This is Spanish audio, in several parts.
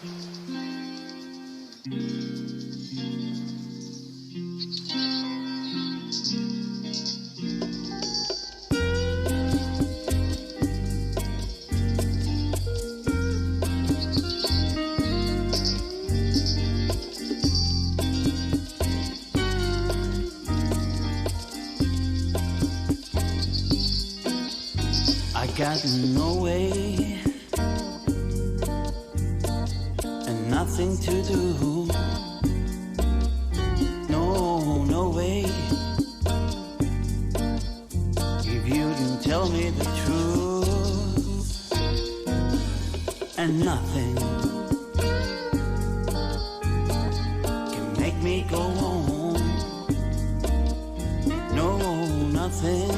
I got no way and nothing to do. No, no way. If you didn't tell me the truth, and nothing can make me go on. No, nothing.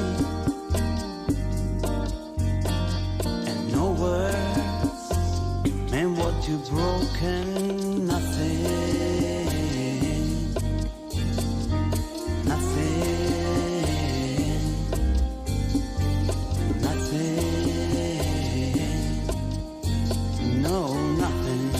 And what you've broken, nothing, nothing, nothing, no, nothing.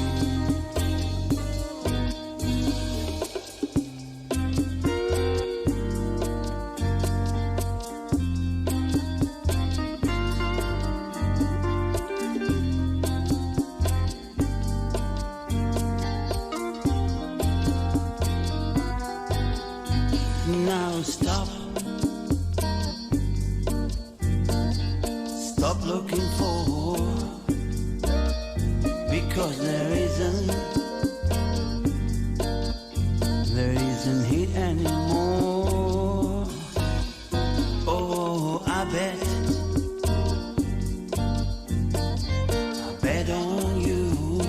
Now stop looking for, because there isn't heat anymore. Oh, I bet on you,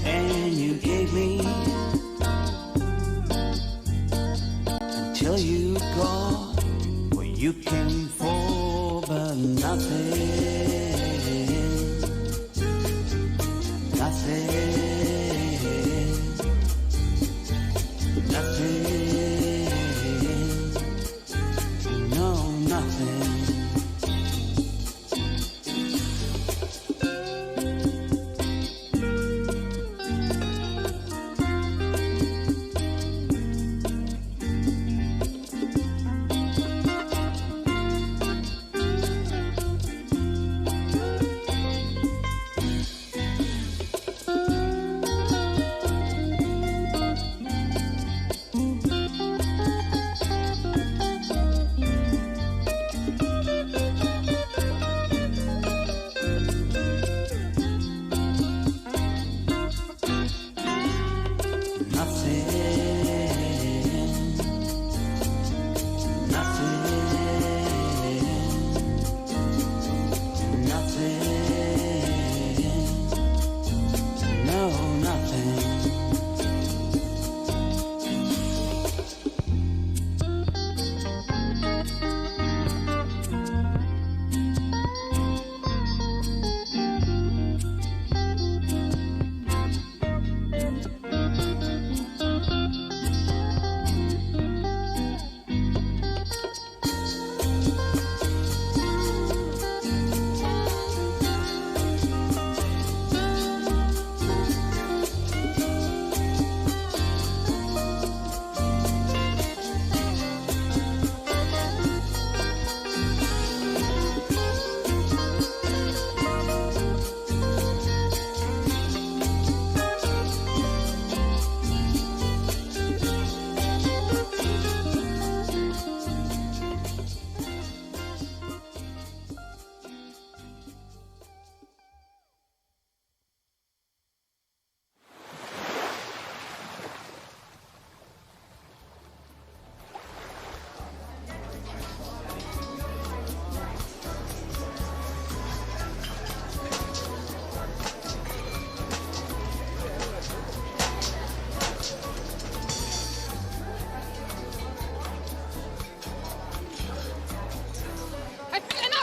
and you gave me till you got what you came for, but nothing, nothing, nothing, no, nothing.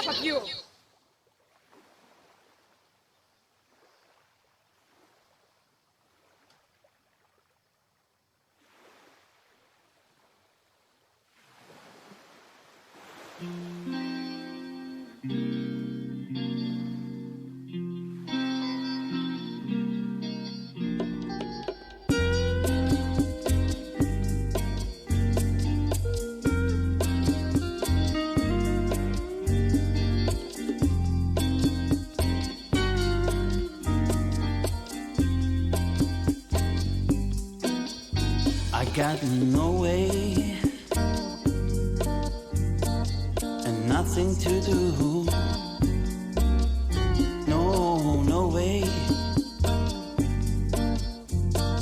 Fuck you! got no way and nothing to do. No, no way.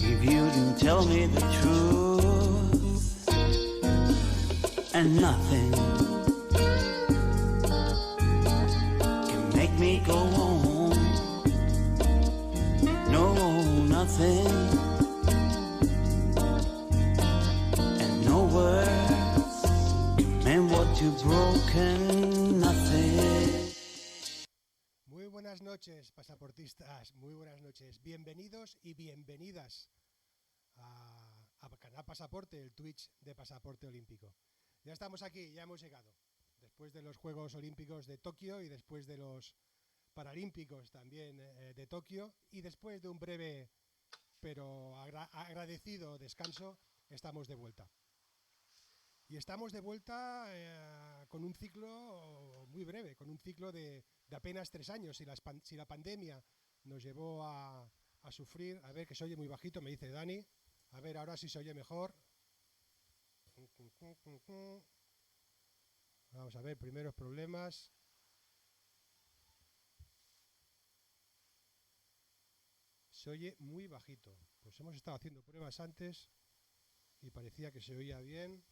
If you didn't tell me the truth, and nothing can make me go on. No, nothing. And no words can mend what you've broken. Nothing. Muy buenas noches, pasaportistas, muy buenas noches. Bienvenidos y bienvenidas a Canal Pasaporte, el Twitch de Pasaporte Olímpico. Ya estamos aquí, ya hemos llegado. Después de los Juegos Olímpicos de Tokio y después de los Paralímpicos también de Tokio y después de un breve pero agradecido descanso, estamos de vuelta. Y estamos de vuelta con un ciclo muy breve, con un ciclo de apenas 3 años. Si la pandemia nos llevó a sufrir, a ver que se oye muy bajito, me dice Dani, a ver ahora si se oye mejor. Vamos a ver, primeros problemas. Se oye muy bajito. Pues hemos estado haciendo pruebas antes y parecía que se oía bien.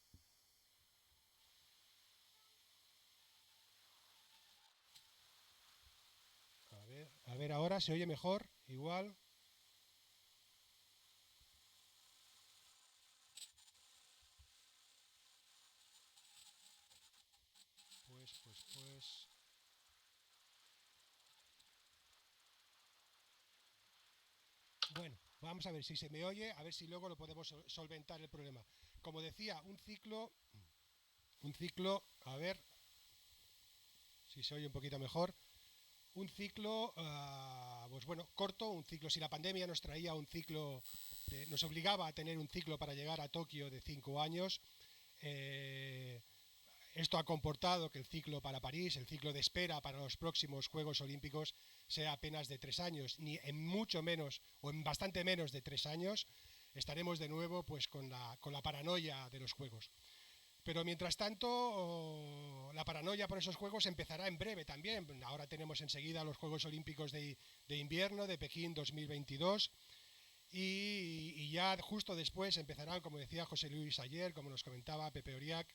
A ver ahora se oye mejor, igual. Pues. Bueno, vamos a ver si se me oye, a ver si luego lo podemos solventar el problema. Como decía, un ciclo, a ver si se oye un poquito mejor. Un ciclo, pues bueno, corto, un ciclo. Si la pandemia nos traía un ciclo, nos obligaba a tener un ciclo para llegar a Tokio de 5 años, esto ha comportado que el ciclo para París, el ciclo de espera para los próximos Juegos Olímpicos, sea apenas de 3 años, ni en mucho menos o en bastante menos de 3 años estaremos de nuevo pues con la paranoia de los Juegos. Pero mientras tanto, la paranoia por esos Juegos empezará en breve también. Ahora tenemos enseguida los Juegos Olímpicos de invierno de Pekín 2022 y ya justo después empezarán, como decía José Luis ayer, como nos comentaba Pepe Oriac,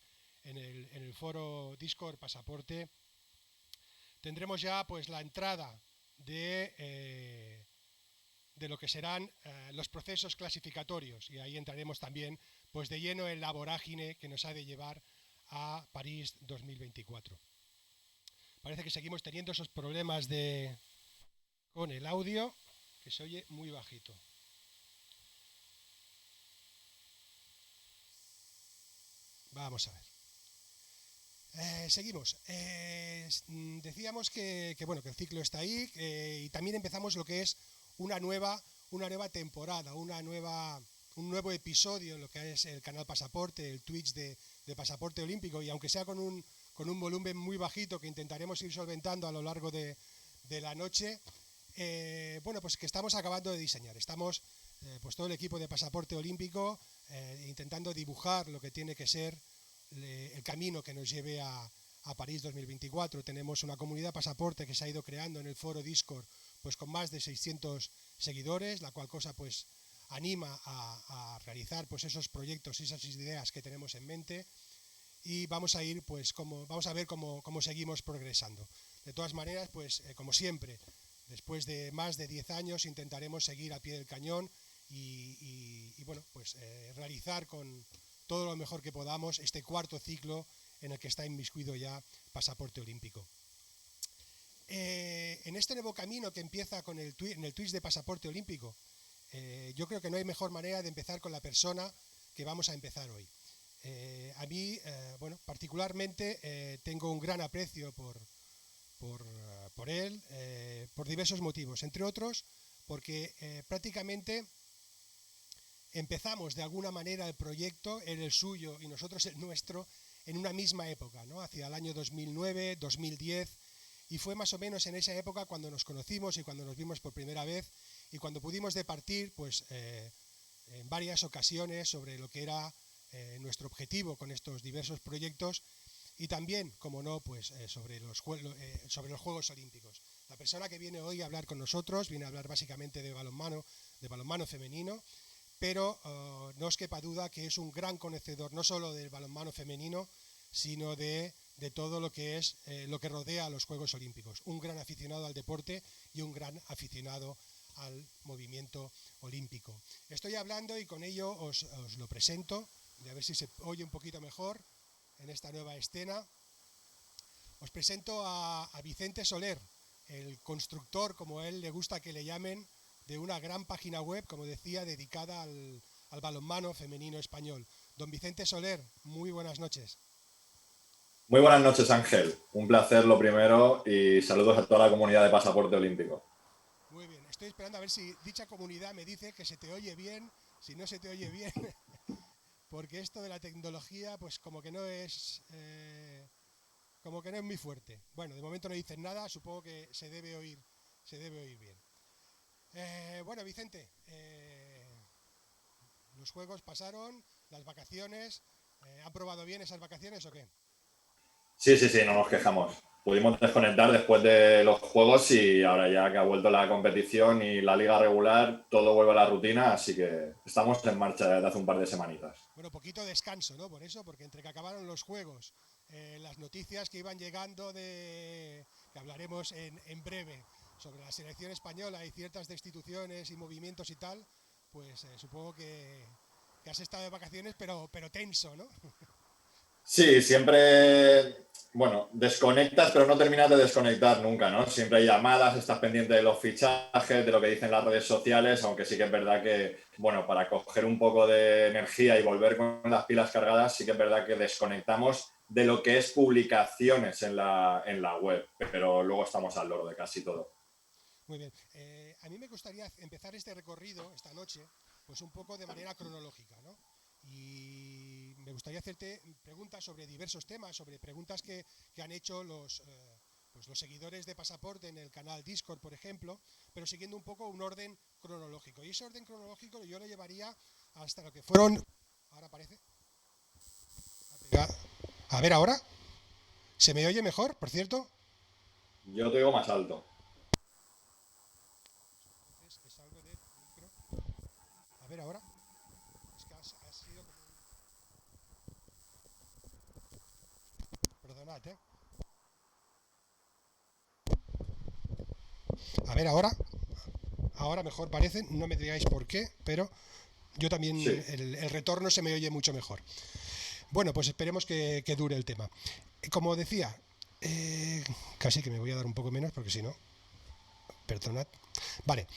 en el foro Discord Pasaporte, tendremos ya pues la entrada de lo que serán los procesos clasificatorios y ahí entraremos también pues de lleno en la vorágine que nos ha de llevar a París 2024. Parece que seguimos teniendo esos problemas con el audio, que se oye muy bajito. Vamos a ver. Seguimos. Decíamos que el ciclo está ahí y también empezamos lo que es una nueva temporada, un nuevo episodio en lo que es el canal Pasaporte, el Twitch de Pasaporte Olímpico, y aunque sea con un volumen muy bajito que intentaremos ir solventando a lo largo de la noche, pues que estamos acabando de diseñar. Estamos pues todo el equipo de Pasaporte Olímpico intentando dibujar lo que tiene que ser el camino que nos lleve a París 2024. Tenemos una comunidad Pasaporte que se ha ido creando en el foro Discord pues con más de 600 seguidores, la cual cosa pues anima a realizar pues esos proyectos y esas ideas que tenemos en mente, y vamos a ver cómo seguimos progresando. De todas maneras, pues como siempre, después de más de 10 años intentaremos seguir a pie del cañón y realizar con todo lo mejor que podamos este cuarto ciclo en el que está inmiscuido ya Pasaporte Olímpico. En este nuevo camino que empieza en el Twitch de Pasaporte Olímpico, yo creo que no hay mejor manera de empezar con la persona que vamos a empezar hoy. A mí, particularmente, tengo un gran aprecio por él, por diversos motivos, entre otros porque prácticamente empezamos de alguna manera el proyecto, él el suyo y nosotros el nuestro, en una misma época, ¿no? Hacia el año 2009, 2010, y fue más o menos en esa época cuando nos conocimos y cuando nos vimos por primera vez y cuando pudimos departir pues en varias ocasiones sobre lo que era nuestro objetivo con estos diversos proyectos y también, como no, pues sobre los Juegos Olímpicos. La persona que viene hoy a hablar con nosotros viene a hablar básicamente de balonmano femenino, pero no os quepa duda que es un gran conocedor no solo del balonmano femenino, sino de todo lo que es lo que rodea a los Juegos Olímpicos. Un gran aficionado al deporte y un gran aficionado al movimiento olímpico. Estoy hablando y con ello os lo presento, y a ver si se oye un poquito mejor en esta nueva escena. Os presento a Vicente Soler, el constructor, como a él le gusta que le llamen, de una gran página web, como decía, dedicada al balonmano femenino español. Don Vicente Soler, muy buenas noches. Muy buenas noches, Ángel. Un placer lo primero y saludos a toda la comunidad de Pasaporte Olímpico. Muy bien, estoy esperando a ver si dicha comunidad me dice que se te oye bien, si no se te oye bien, porque esto de la tecnología pues como que no es muy fuerte. Bueno, de momento no dicen nada, supongo que se debe oír bien. Bueno, Vicente, los juegos pasaron, las vacaciones, ¿han probado bien esas vacaciones o qué? Sí, no nos quejamos. Pudimos desconectar después de los juegos y ahora ya que ha vuelto la competición y la liga regular, todo vuelve a la rutina, así que estamos en marcha desde hace un par de semanitas. Bueno, poquito descanso, ¿no? Por eso, porque entre que acabaron los juegos, las noticias que iban llegando que hablaremos en breve, sobre la selección española y ciertas destituciones y movimientos y tal, pues supongo que has estado de vacaciones, pero tenso, ¿no? Sí, siempre, bueno, desconectas, pero no terminas de desconectar nunca, ¿no? Siempre hay llamadas, estás pendiente de los fichajes, de lo que dicen las redes sociales, aunque sí que es verdad que, bueno, para coger un poco de energía y volver con las pilas cargadas, sí que es verdad que desconectamos de lo que es publicaciones en la web, pero luego estamos al loro de casi todo. Muy bien. A mí me gustaría empezar este recorrido esta noche, pues un poco de manera cronológica, ¿no? Y me gustaría hacerte preguntas sobre diversos temas, sobre preguntas que han hecho los seguidores de Pasaporte en el canal Discord, por ejemplo, pero siguiendo un poco un orden cronológico. Y ese orden cronológico yo lo llevaría hasta lo que fueron... Ahora parece... A ver ahora. ¿Se me oye mejor, por cierto? Yo te digo más alto. Entonces es algo de micro. A ver ahora. Es que ha sido como un... Perdonad, ¿eh? A ver ahora. Ahora mejor parece, no me digáis por qué, pero yo también Sí. el retorno se me oye mucho mejor. Bueno, pues esperemos que dure el tema. Como decía, casi que me voy a dar un poco menos porque si no, perdonad. Vale,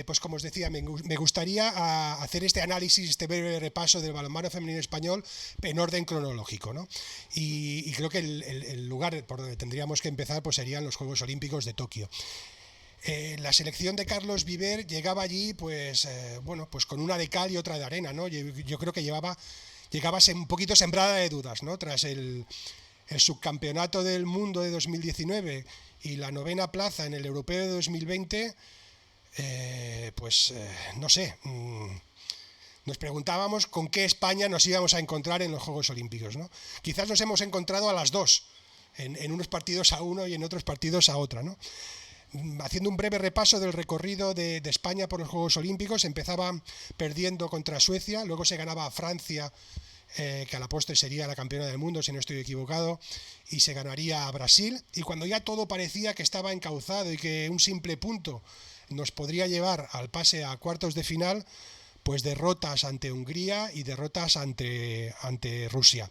pues como os decía, me gustaría hacer este análisis, este breve repaso del balonmano femenino español en orden cronológico, ¿no? Y creo que el lugar por donde tendríamos que empezar pues serían los Juegos Olímpicos de Tokio. La selección de Carlos Viver llegaba allí pues con una de cal y otra de arena, ¿no? Yo creo que llegaba un poquito sembrada de dudas, ¿no? Tras el subcampeonato del mundo de 2019 y la 9ª plaza en el europeo de 2020, no sé, nos preguntábamos con qué España nos íbamos a encontrar en los Juegos Olímpicos, ¿no? Quizás nos hemos encontrado a las dos, en unos partidos a uno y en otros partidos a otra, ¿no? Haciendo un breve repaso del recorrido de España por los Juegos Olímpicos, empezaba perdiendo contra Suecia, luego se ganaba a Francia, que a la postre sería la campeona del mundo, si no estoy equivocado, y se ganaría a Brasil, y cuando ya todo parecía que estaba encauzado y que un simple punto nos podría llevar al pase a cuartos de final, pues derrotas ante Hungría y derrotas ante Rusia.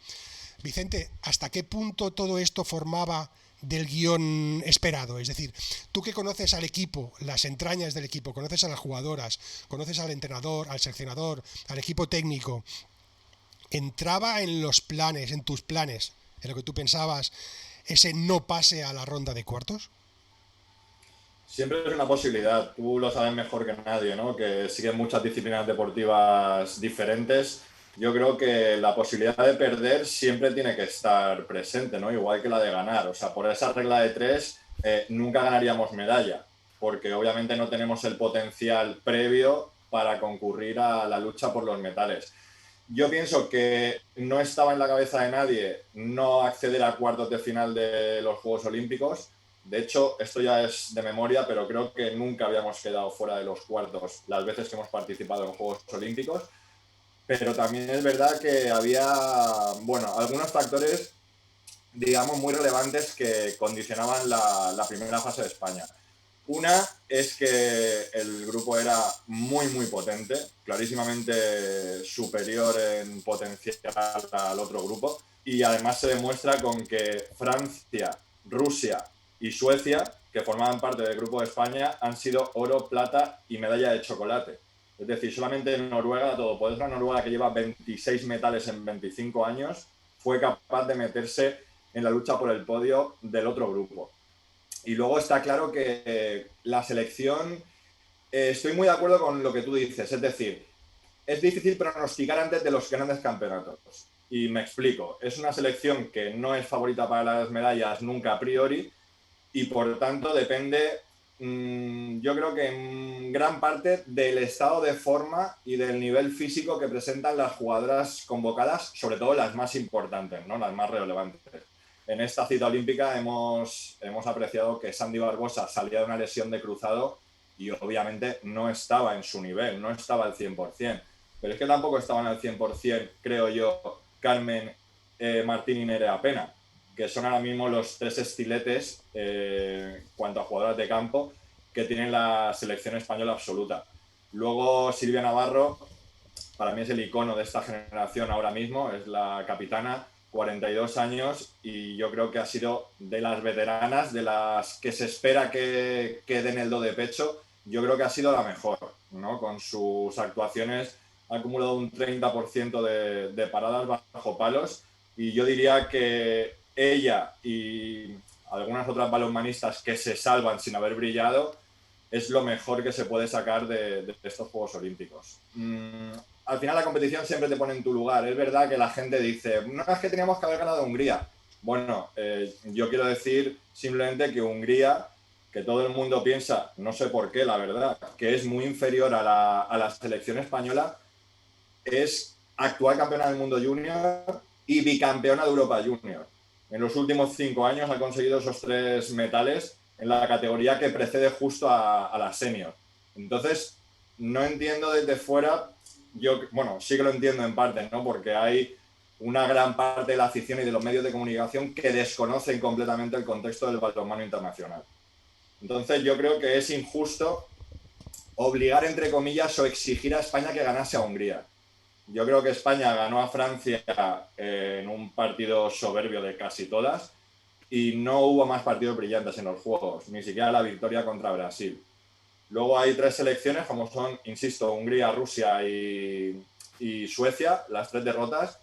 Vicente, ¿hasta qué punto todo esto formaba del guión esperado? Es decir, tú que conoces al equipo, las entrañas del equipo, conoces a las jugadoras, conoces al entrenador, al seleccionador, al equipo técnico, ¿entraba en los planes, en tus planes, en lo que tú pensabas, ese no pase a la ronda de cuartos? Siempre es una posibilidad, tú lo sabes mejor que nadie, ¿no? Que siguen muchas disciplinas deportivas diferentes. Yo creo que la posibilidad de perder siempre tiene que estar presente, ¿no? Igual que la de ganar. O sea, por esa regla de tres, nunca ganaríamos medalla, porque obviamente no tenemos el potencial previo para concurrir a la lucha por los metales. Yo pienso que no estaba en la cabeza de nadie no acceder a cuartos de final de los Juegos Olímpicos. De hecho, esto ya es de memoria, pero creo que nunca habíamos quedado fuera de los cuartos las veces que hemos participado en Juegos Olímpicos. Pero también es verdad que había, bueno, algunos factores, digamos, muy relevantes que condicionaban la primera fase de España. Una es que el grupo era muy, muy potente, clarísimamente superior en potencial al otro grupo, y además se demuestra con que Francia, Rusia y Suecia, que formaban parte del grupo de España, han sido oro, plata y medalla de chocolate. Es decir, solamente Noruega, la todopoderosa Noruega, que lleva 26 metales en 25 años, fue capaz de meterse en la lucha por el podio del otro grupo. Y luego está claro que la selección, estoy muy de acuerdo con lo que tú dices, es decir, es difícil pronosticar antes de los grandes campeonatos. Y me explico, es una selección que no es favorita para las medallas nunca a priori y por tanto depende, yo creo que en gran parte del estado de forma y del nivel físico que presentan las jugadoras convocadas, sobre todo las más importantes, ¿no? Las más relevantes. En esta cita olímpica hemos apreciado que Sandy Barbosa salía de una lesión de cruzado y obviamente no estaba en su nivel, no estaba al 100%. Pero es que tampoco estaban al 100%, creo yo, Carmen, Martín y Nerea Pena, que son ahora mismo los tres estiletes, cuanto a jugadoras de campo, que tienen la selección española absoluta. Luego Silvia Navarro, para mí es el icono de esta generación ahora mismo, es la capitana, 42 años, y yo creo que ha sido de las veteranas, de las que se espera que den el do de pecho, yo creo que ha sido la mejor, ¿no? Con sus actuaciones ha acumulado un 30% de paradas bajo palos, y yo diría que ella y algunas otras balonmanistas que se salvan sin haber brillado es lo mejor que se puede sacar de estos Juegos Olímpicos. Al final la competición siempre te pone en tu lugar. Es verdad que la gente dice, no, es que teníamos que haber ganado a Hungría. Bueno, yo quiero decir simplemente que Hungría, que todo el mundo piensa, no sé por qué, la verdad, que es muy inferior a la selección española, es actual campeona del mundo junior y bicampeona de Europa Junior. En los últimos 5 años ha conseguido esos 3 metales en la categoría que precede justo a la senior. Entonces, no entiendo desde fuera, bueno, sí que lo entiendo en parte, ¿no? Porque hay una gran parte de la afición y de los medios de comunicación que desconocen completamente el contexto del balonmano internacional. Entonces, yo creo que es injusto obligar, entre comillas, o exigir a España que ganase a Hungría. Yo creo que España ganó a Francia en un partido soberbio de casi todas y no hubo más partidos brillantes en los Juegos, ni siquiera la victoria contra Brasil. Luego hay 3 selecciones, como son, insisto, Hungría, Rusia y Suecia, las 3 derrotas,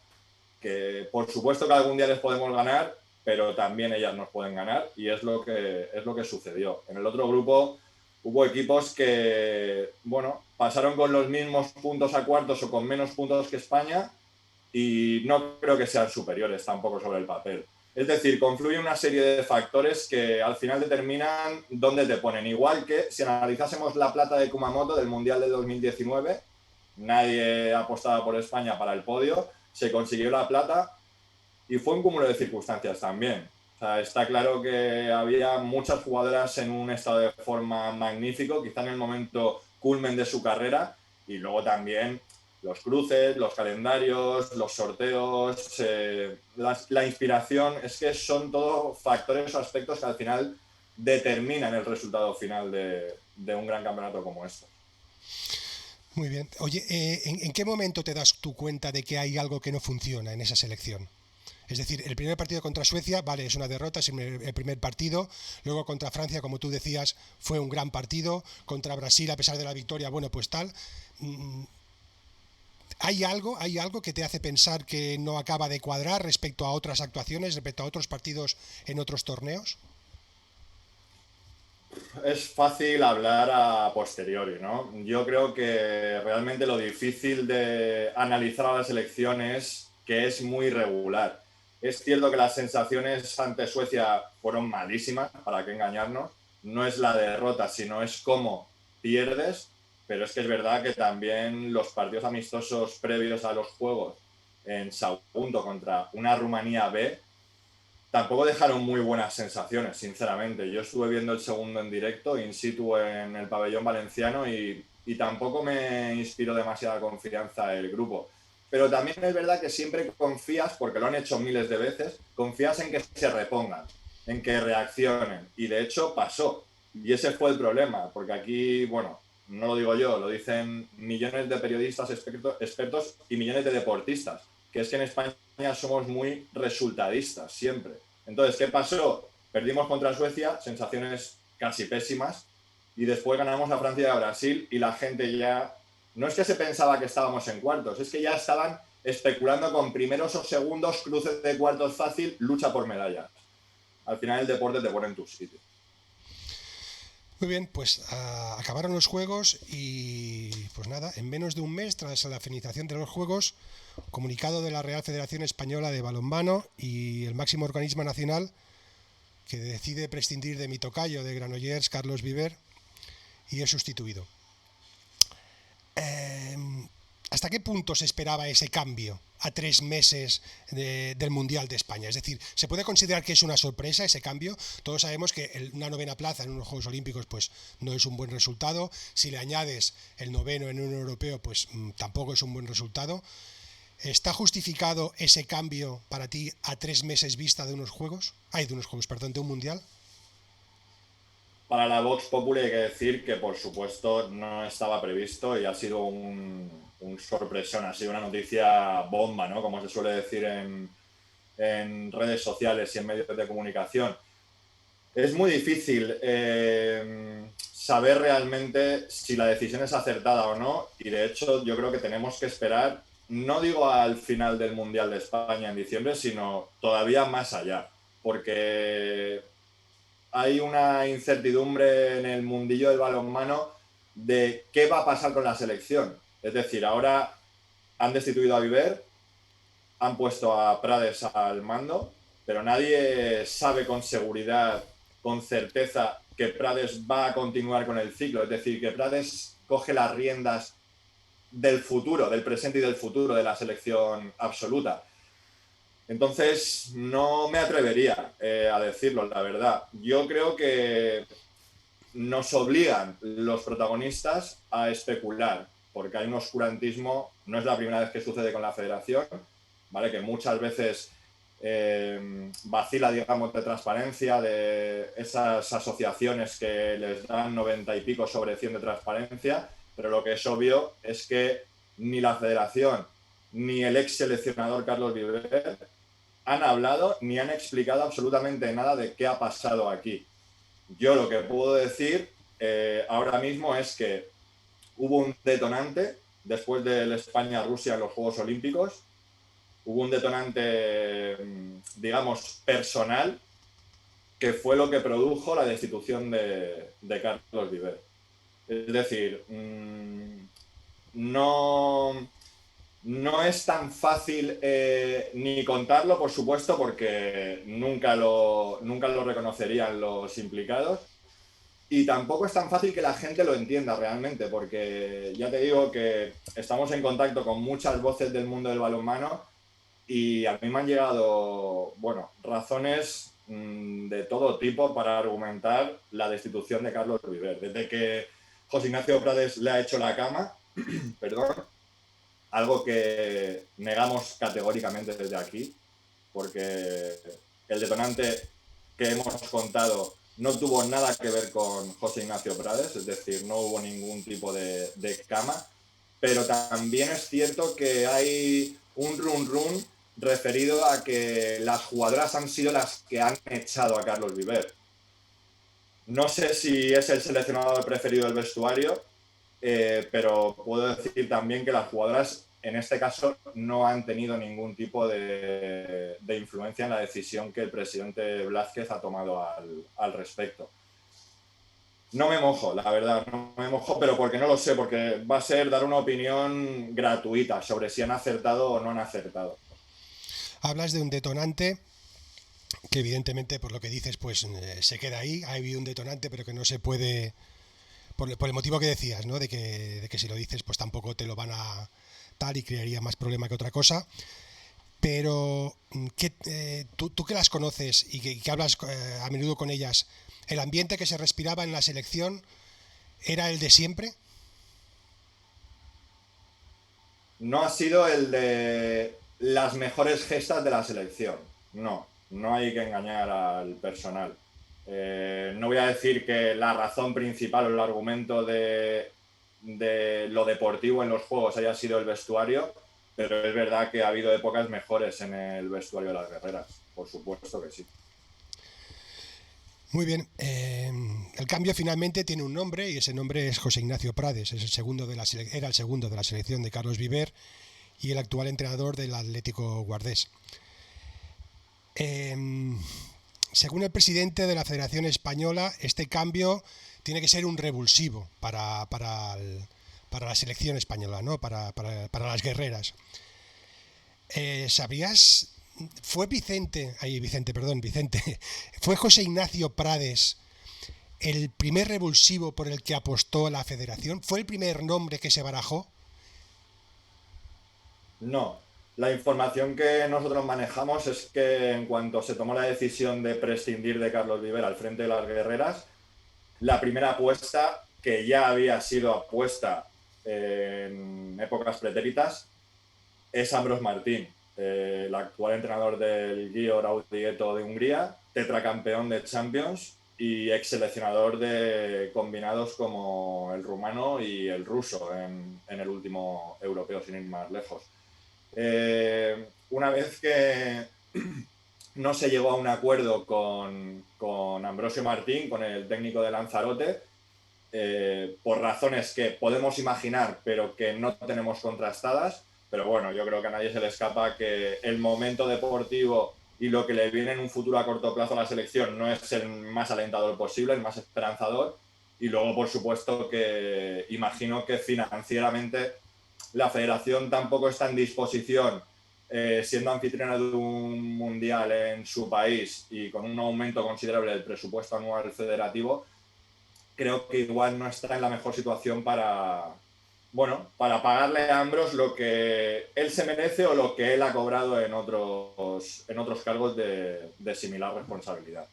que por supuesto que algún día les podemos ganar, pero también ellas nos pueden ganar y es lo que sucedió. En el otro grupo hubo equipos que, bueno, pasaron con los mismos puntos a cuartos o con menos puntos que España y no creo que sean superiores tampoco sobre el papel. Es decir, confluye una serie de factores que al final determinan dónde te ponen. Igual que si analizásemos la plata de Kumamoto del Mundial de 2019, nadie apostaba por España para el podio, se consiguió la plata y fue un cúmulo de circunstancias también. O sea, está claro que había muchas jugadoras en un estado de forma magnífico, quizá en el momento culmen de su carrera, y luego también los cruces, los calendarios, los sorteos, la inspiración, es que son todos factores o aspectos que al final determinan el resultado final de un gran campeonato como este. Muy bien. Oye, ¿en qué momento te das tu cuenta de que hay algo que no funciona en esa selección? Es decir, el primer partido contra Suecia, vale, es una derrota, es el primer partido. Luego contra Francia, como tú decías, fue un gran partido. Contra Brasil, a pesar de la victoria, bueno, pues tal. ¿Hay algo que te hace pensar que no acaba de cuadrar respecto a otras actuaciones, respecto a otros partidos en otros torneos? Es fácil hablar a posteriori, ¿no? Yo creo que realmente lo difícil de analizar a la selección es que es muy irregular. Es cierto que las sensaciones ante Suecia fueron malísimas, para qué engañarnos. No es la derrota, sino es cómo pierdes. pero es que es verdad que también los partidos amistosos previos a los Juegos en Sagunto contra una Rumanía B tampoco dejaron muy buenas sensaciones, sinceramente. Yo estuve viendo el segundo en directo, in situ en el pabellón valenciano, y tampoco me inspiró demasiada confianza el grupo. Pero también es verdad que siempre confías, porque lo han hecho miles de veces, confías en que se repongan, en que reaccionen. Y de hecho pasó. Y ese fue el problema, porque aquí, bueno, no lo digo yo, lo dicen millones de periodistas expertos y millones de deportistas, que es que en España somos muy resultadistas siempre. Entonces, ¿qué pasó? Perdimos contra Suecia, sensaciones casi pésimas, y después ganamos a Francia y a Brasil, y la gente ya, no es que se pensaba que estábamos en cuartos, es que ya estaban especulando con primeros o segundos, cruces de cuartos fácil, lucha por medallas. Al final el deporte te pone en tu sitio. Muy bien, pues acabaron los Juegos y pues nada, en menos de un mes tras la finalización de los Juegos, comunicado de la Real Federación Española de Balonmano y el máximo organismo nacional que decide prescindir de mi tocayo de Granollers, Carlos Viver, y es sustituido. ¿Hasta qué punto se esperaba ese cambio a 3 meses del Mundial de España? Es decir, ¿se puede considerar que es una sorpresa ese cambio? Todos sabemos que una 9ª plaza en unos Juegos Olímpicos pues no es un buen resultado. Si le añades el 9º en un europeo, pues tampoco es un buen resultado. ¿Está justificado ese cambio para ti a 3 meses vista de unos Juegos? De un Mundial. Para la Vox Populi hay que decir que, por supuesto, no estaba previsto y ha sido un sorpresón, ha sido una noticia bomba, ¿no? Como se suele decir en redes sociales y en medios de comunicación. Es muy difícil saber realmente si la decisión es acertada o no, y de hecho yo creo que tenemos que esperar, no digo al final del Mundial de España en diciembre, sino todavía más allá, porque hay una incertidumbre en el mundillo del balonmano de qué va a pasar con la selección. Es decir, ahora han destituido a Viver, han puesto a Prades al mando, pero nadie sabe con seguridad, con certeza, que Prades va a continuar con el ciclo. Es decir, que Prades coge las riendas del futuro, del presente y del futuro de la selección absoluta. Entonces, no me atrevería a decirlo, la verdad. Yo creo que nos obligan los protagonistas a especular, porque hay un oscurantismo, no es la primera vez que sucede con la federación, ¿vale? Que muchas veces vacila, digamos, de transparencia, de esas asociaciones que les dan 90 y pico sobre 100 de transparencia, pero lo que es obvio es que ni la federación ni el ex seleccionador Carlos Viver han hablado ni han explicado absolutamente nada de qué ha pasado aquí. Yo lo que puedo decir ahora mismo es que hubo un detonante después del España-Rusia en los Juegos Olímpicos. Hubo un detonante, digamos, personal, que fue lo que produjo la destitución de Carlos Viver. Es decir, no es tan fácil ni contarlo, por supuesto, porque nunca lo reconocerían los implicados. Y tampoco es tan fácil que la gente lo entienda realmente, porque ya te digo que estamos en contacto con muchas voces del mundo del balonmano y a mí me han llegado, bueno, razones de todo tipo para argumentar la destitución de Carlos Viver. Desde que José Ignacio Prades le ha hecho la cama, perdón, algo que negamos categóricamente desde aquí, porque el detonante que hemos contado no tuvo nada que ver con José Ignacio Prades, es decir, no hubo ningún tipo de cama, pero también es cierto que hay un run referido a que las jugadoras han sido las que han echado a Carlos Viver. No sé si es el seleccionador preferido del vestuario, pero puedo decir también que las jugadoras en este caso no han tenido ningún tipo de influencia en la decisión que el presidente Blázquez ha tomado al respecto. No me mojo, la verdad, no me mojo, pero porque no lo sé, porque va a ser dar una opinión gratuita sobre si han acertado o no han acertado. Hablas de un detonante que evidentemente, por lo que dices, pues se queda ahí. Ha habido un detonante, pero que no se puede por el motivo que decías, ¿no? De que si lo dices, pues tampoco te lo van a tal y crearía más problema que otra cosa. Pero tú que las conoces y que hablas a menudo con ellas, ¿el ambiente que se respiraba en la selección era el de siempre? No ha sido el de las mejores gestas de la selección. No, no hay que engañar al personal. No voy a decir que la razón principal o el argumento de lo deportivo en los juegos haya sido el vestuario, pero es verdad que ha habido épocas mejores en el vestuario de las guerreras. Por supuesto que sí. Muy bien. El cambio finalmente tiene un nombre y ese nombre es José Ignacio Prades. Es el segundo era el segundo de la selección de Carlos Viver y el actual entrenador del Atlético Guardés. Según el presidente de la Federación Española, este cambio tiene que ser un revulsivo para la selección española, ¿no? Para las guerreras. ¿Sabrías? ¿Fue Vicente, fue José Ignacio Prades el primer revulsivo por el que apostó la Federación? ¿Fue el primer nombre que se barajó? No. La información que nosotros manejamos es que en cuanto se tomó la decisión de prescindir de Carlos Viver al frente de las guerreras, la primera apuesta, que ya había sido apuesta en épocas pretéritas, es Ambros Martín, el actual entrenador del Győr Audieto de Hungría, tetracampeón de Champions y ex seleccionador de combinados como el rumano y el ruso en el último europeo, sin ir más lejos. Una vez que no se llegó a un acuerdo con Ambrosio Martín, con el técnico de Lanzarote, por razones que podemos imaginar pero que no tenemos contrastadas, pero bueno, yo creo que a nadie se le escapa que el momento deportivo y lo que le viene en un futuro a corto plazo a la selección no es el más alentador posible, el más esperanzador, y luego por supuesto que imagino que financieramente la federación tampoco está en disposición, siendo anfitriona de un mundial en su país y con un aumento considerable del presupuesto anual federativo, creo que igual no está en la mejor situación para pagarle a Ambros lo que él se merece o lo que él ha cobrado en otros cargos de similar responsabilidad.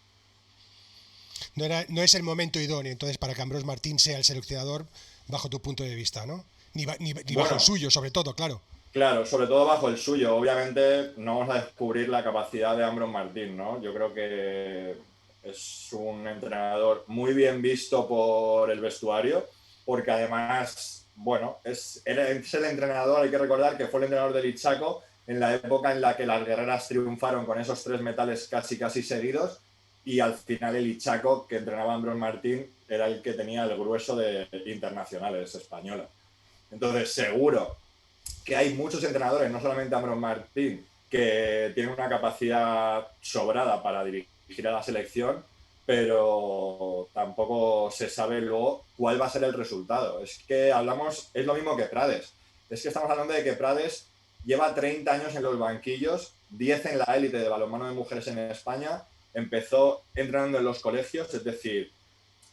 No es el momento idóneo, entonces, para que Ambros Martín sea el seleccionador, bajo tu punto de vista, ¿no? Ni bajo el suyo, sobre todo, claro. Claro, sobre todo bajo el suyo. Obviamente no vamos a descubrir la capacidad de Ambros Martín, ¿no? Yo creo que es un entrenador muy bien visto por el vestuario, porque además, bueno, es el entrenador, hay que recordar que fue el entrenador del Ichaco en la época en la que las guerreras triunfaron con esos 3 metales casi seguidos, y al final el Ichaco que entrenaba a Ambros Martín era el que tenía el grueso de internacionales españolas. Entonces, seguro que hay muchos entrenadores, no solamente Ambros Martín, que tienen una capacidad sobrada para dirigir a la selección, pero tampoco se sabe luego cuál va a ser el resultado. Es que es lo mismo que Prades. Es que estamos hablando de que Prades lleva 30 años en los banquillos, 10 en la élite de balonmano de mujeres en España, empezó entrenando en los colegios, es decir,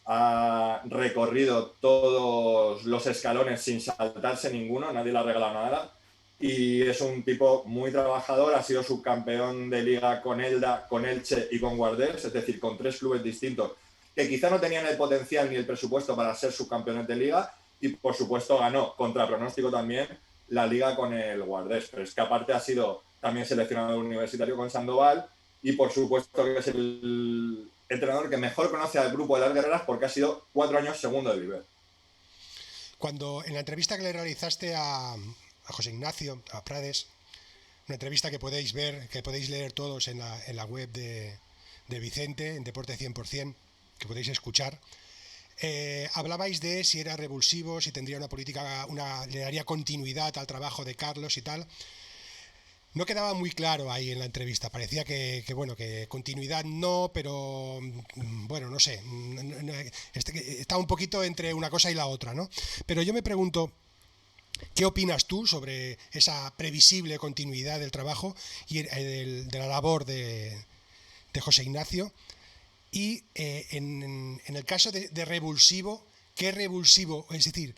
ha recorrido todos los escalones sin saltarse ninguno, nadie le ha regalado nada, y es un tipo muy trabajador, ha sido subcampeón de liga con Elda, con Elche y con Guardés, es decir, con 3 clubes distintos que quizá no tenían el potencial ni el presupuesto para ser subcampeones de liga, y por supuesto ganó, contra pronóstico también, la liga con el Guardés, pero es que aparte ha sido también seleccionado universitario con Sandoval, y por supuesto que es el entrenador que mejor conoce al grupo de las guerreras porque ha sido 4 años segundo de Viver. Cuando en la entrevista que le realizaste a José Ignacio, a Prades, una entrevista que podéis ver, que podéis leer todos en la web de Vicente, en Deporte 100%, que podéis escuchar, hablabais de si era revulsivo, si tendría una política, le daría continuidad al trabajo de Carlos y tal. No quedaba muy claro ahí en la entrevista, parecía que continuidad no, pero bueno, no sé, está un poquito entre una cosa y la otra, ¿no? Pero yo me pregunto, ¿qué opinas tú sobre esa previsible continuidad del trabajo y de la labor de José Ignacio? Y en el caso de revulsivo, ¿qué revulsivo, es decir,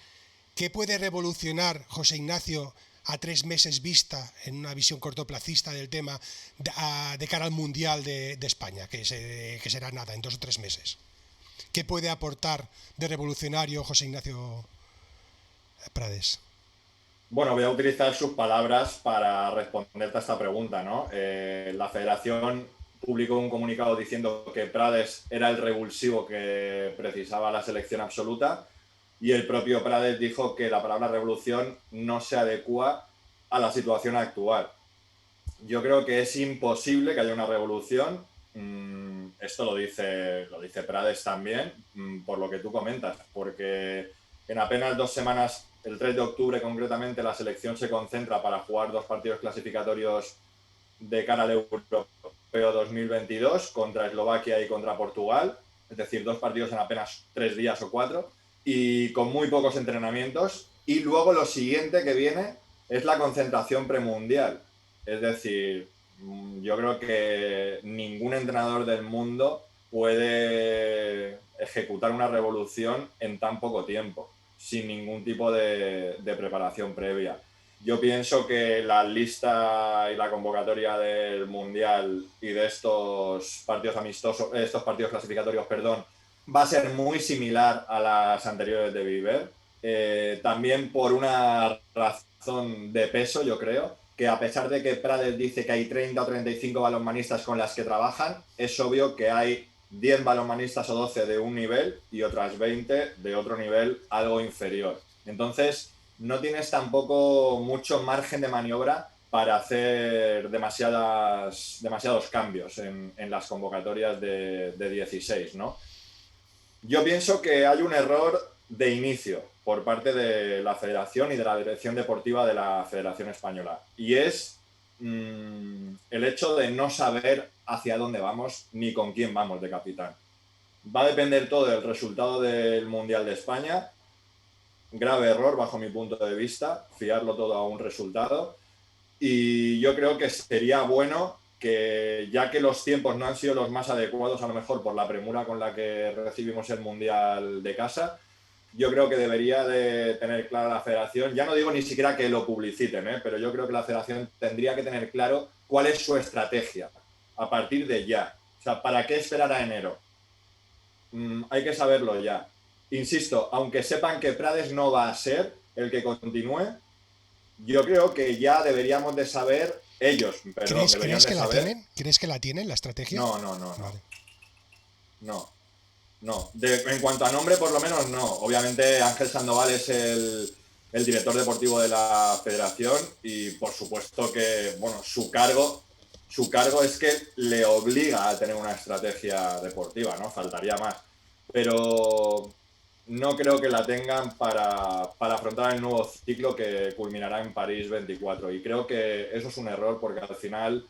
qué puede revolucionar José Ignacio a 3 meses vista, en una visión cortoplacista del tema, de cara al Mundial de España, que será nada, en 2 o 3 meses? ¿Qué puede aportar de revolucionario José Ignacio Prades? Bueno, voy a utilizar sus palabras para responderte a esta pregunta, ¿no? La Federación publicó un comunicado diciendo que Prades era el revulsivo que precisaba la selección absoluta, y el propio Prades dijo que la palabra revolución no se adecua a la situación actual. Yo creo que es imposible que haya una revolución. Esto lo dice Prades también, por lo que tú comentas, porque en apenas 2 semanas, el 3 de octubre concretamente, la selección se concentra para jugar 2 partidos clasificatorios de cara al Europeo 2022 contra Eslovaquia y contra Portugal, es decir, 2 partidos en apenas 3 días o 4, y con muy pocos entrenamientos. Y luego lo siguiente que viene es la concentración premundial. Es decir, yo creo que ningún entrenador del mundo puede ejecutar una revolución en tan poco tiempo, sin ningún tipo de preparación previa. Yo pienso que la lista y la convocatoria del Mundial y de estos partidos amistosos, estos partidos clasificatorios, perdón, va a ser muy similar a las anteriores de Biver. También por una razón de peso, yo creo, que a pesar de que Prades dice que hay 30 o 35 balonmanistas con las que trabajan, es obvio que hay 10 balonmanistas o 12 de un nivel y otras 20 de otro nivel algo inferior. Entonces, no tienes tampoco mucho margen de maniobra para hacer demasiados cambios en las convocatorias de 16, ¿no? Yo pienso que hay un error de inicio por parte de la Federación y de la Dirección Deportiva de la Federación Española, y es el hecho de no saber hacia dónde vamos ni con quién vamos de capitán. Va a depender todo del resultado del Mundial de España. Grave error bajo mi punto de vista, fiarlo todo a un resultado, y yo creo que sería bueno que, ya que los tiempos no han sido los más adecuados, a lo mejor por la premura con la que recibimos el Mundial de casa, yo creo que debería de tener clara la Federación, ya no digo ni siquiera que lo publiciten, pero yo creo que la Federación tendría que tener claro cuál es su estrategia a partir de ya. O sea, ¿para qué esperar a enero? Hay que saberlo ya. Insisto, aunque sepan que Prades no va a ser el que continúe, yo creo que ya deberíamos de saber, ellos, perdón, ¿Crees que la tienen? ¿Crees que la tienen, la estrategia? No. Vale. No. En cuanto a nombre, por lo menos no. Obviamente Ángel Sandoval es el director deportivo de la Federación, y por supuesto que, bueno, su cargo es que le obliga a tener una estrategia deportiva, ¿no? Faltaría más. Pero no creo que la tengan para afrontar el nuevo ciclo que culminará en París 24. Y creo que eso es un error, porque al final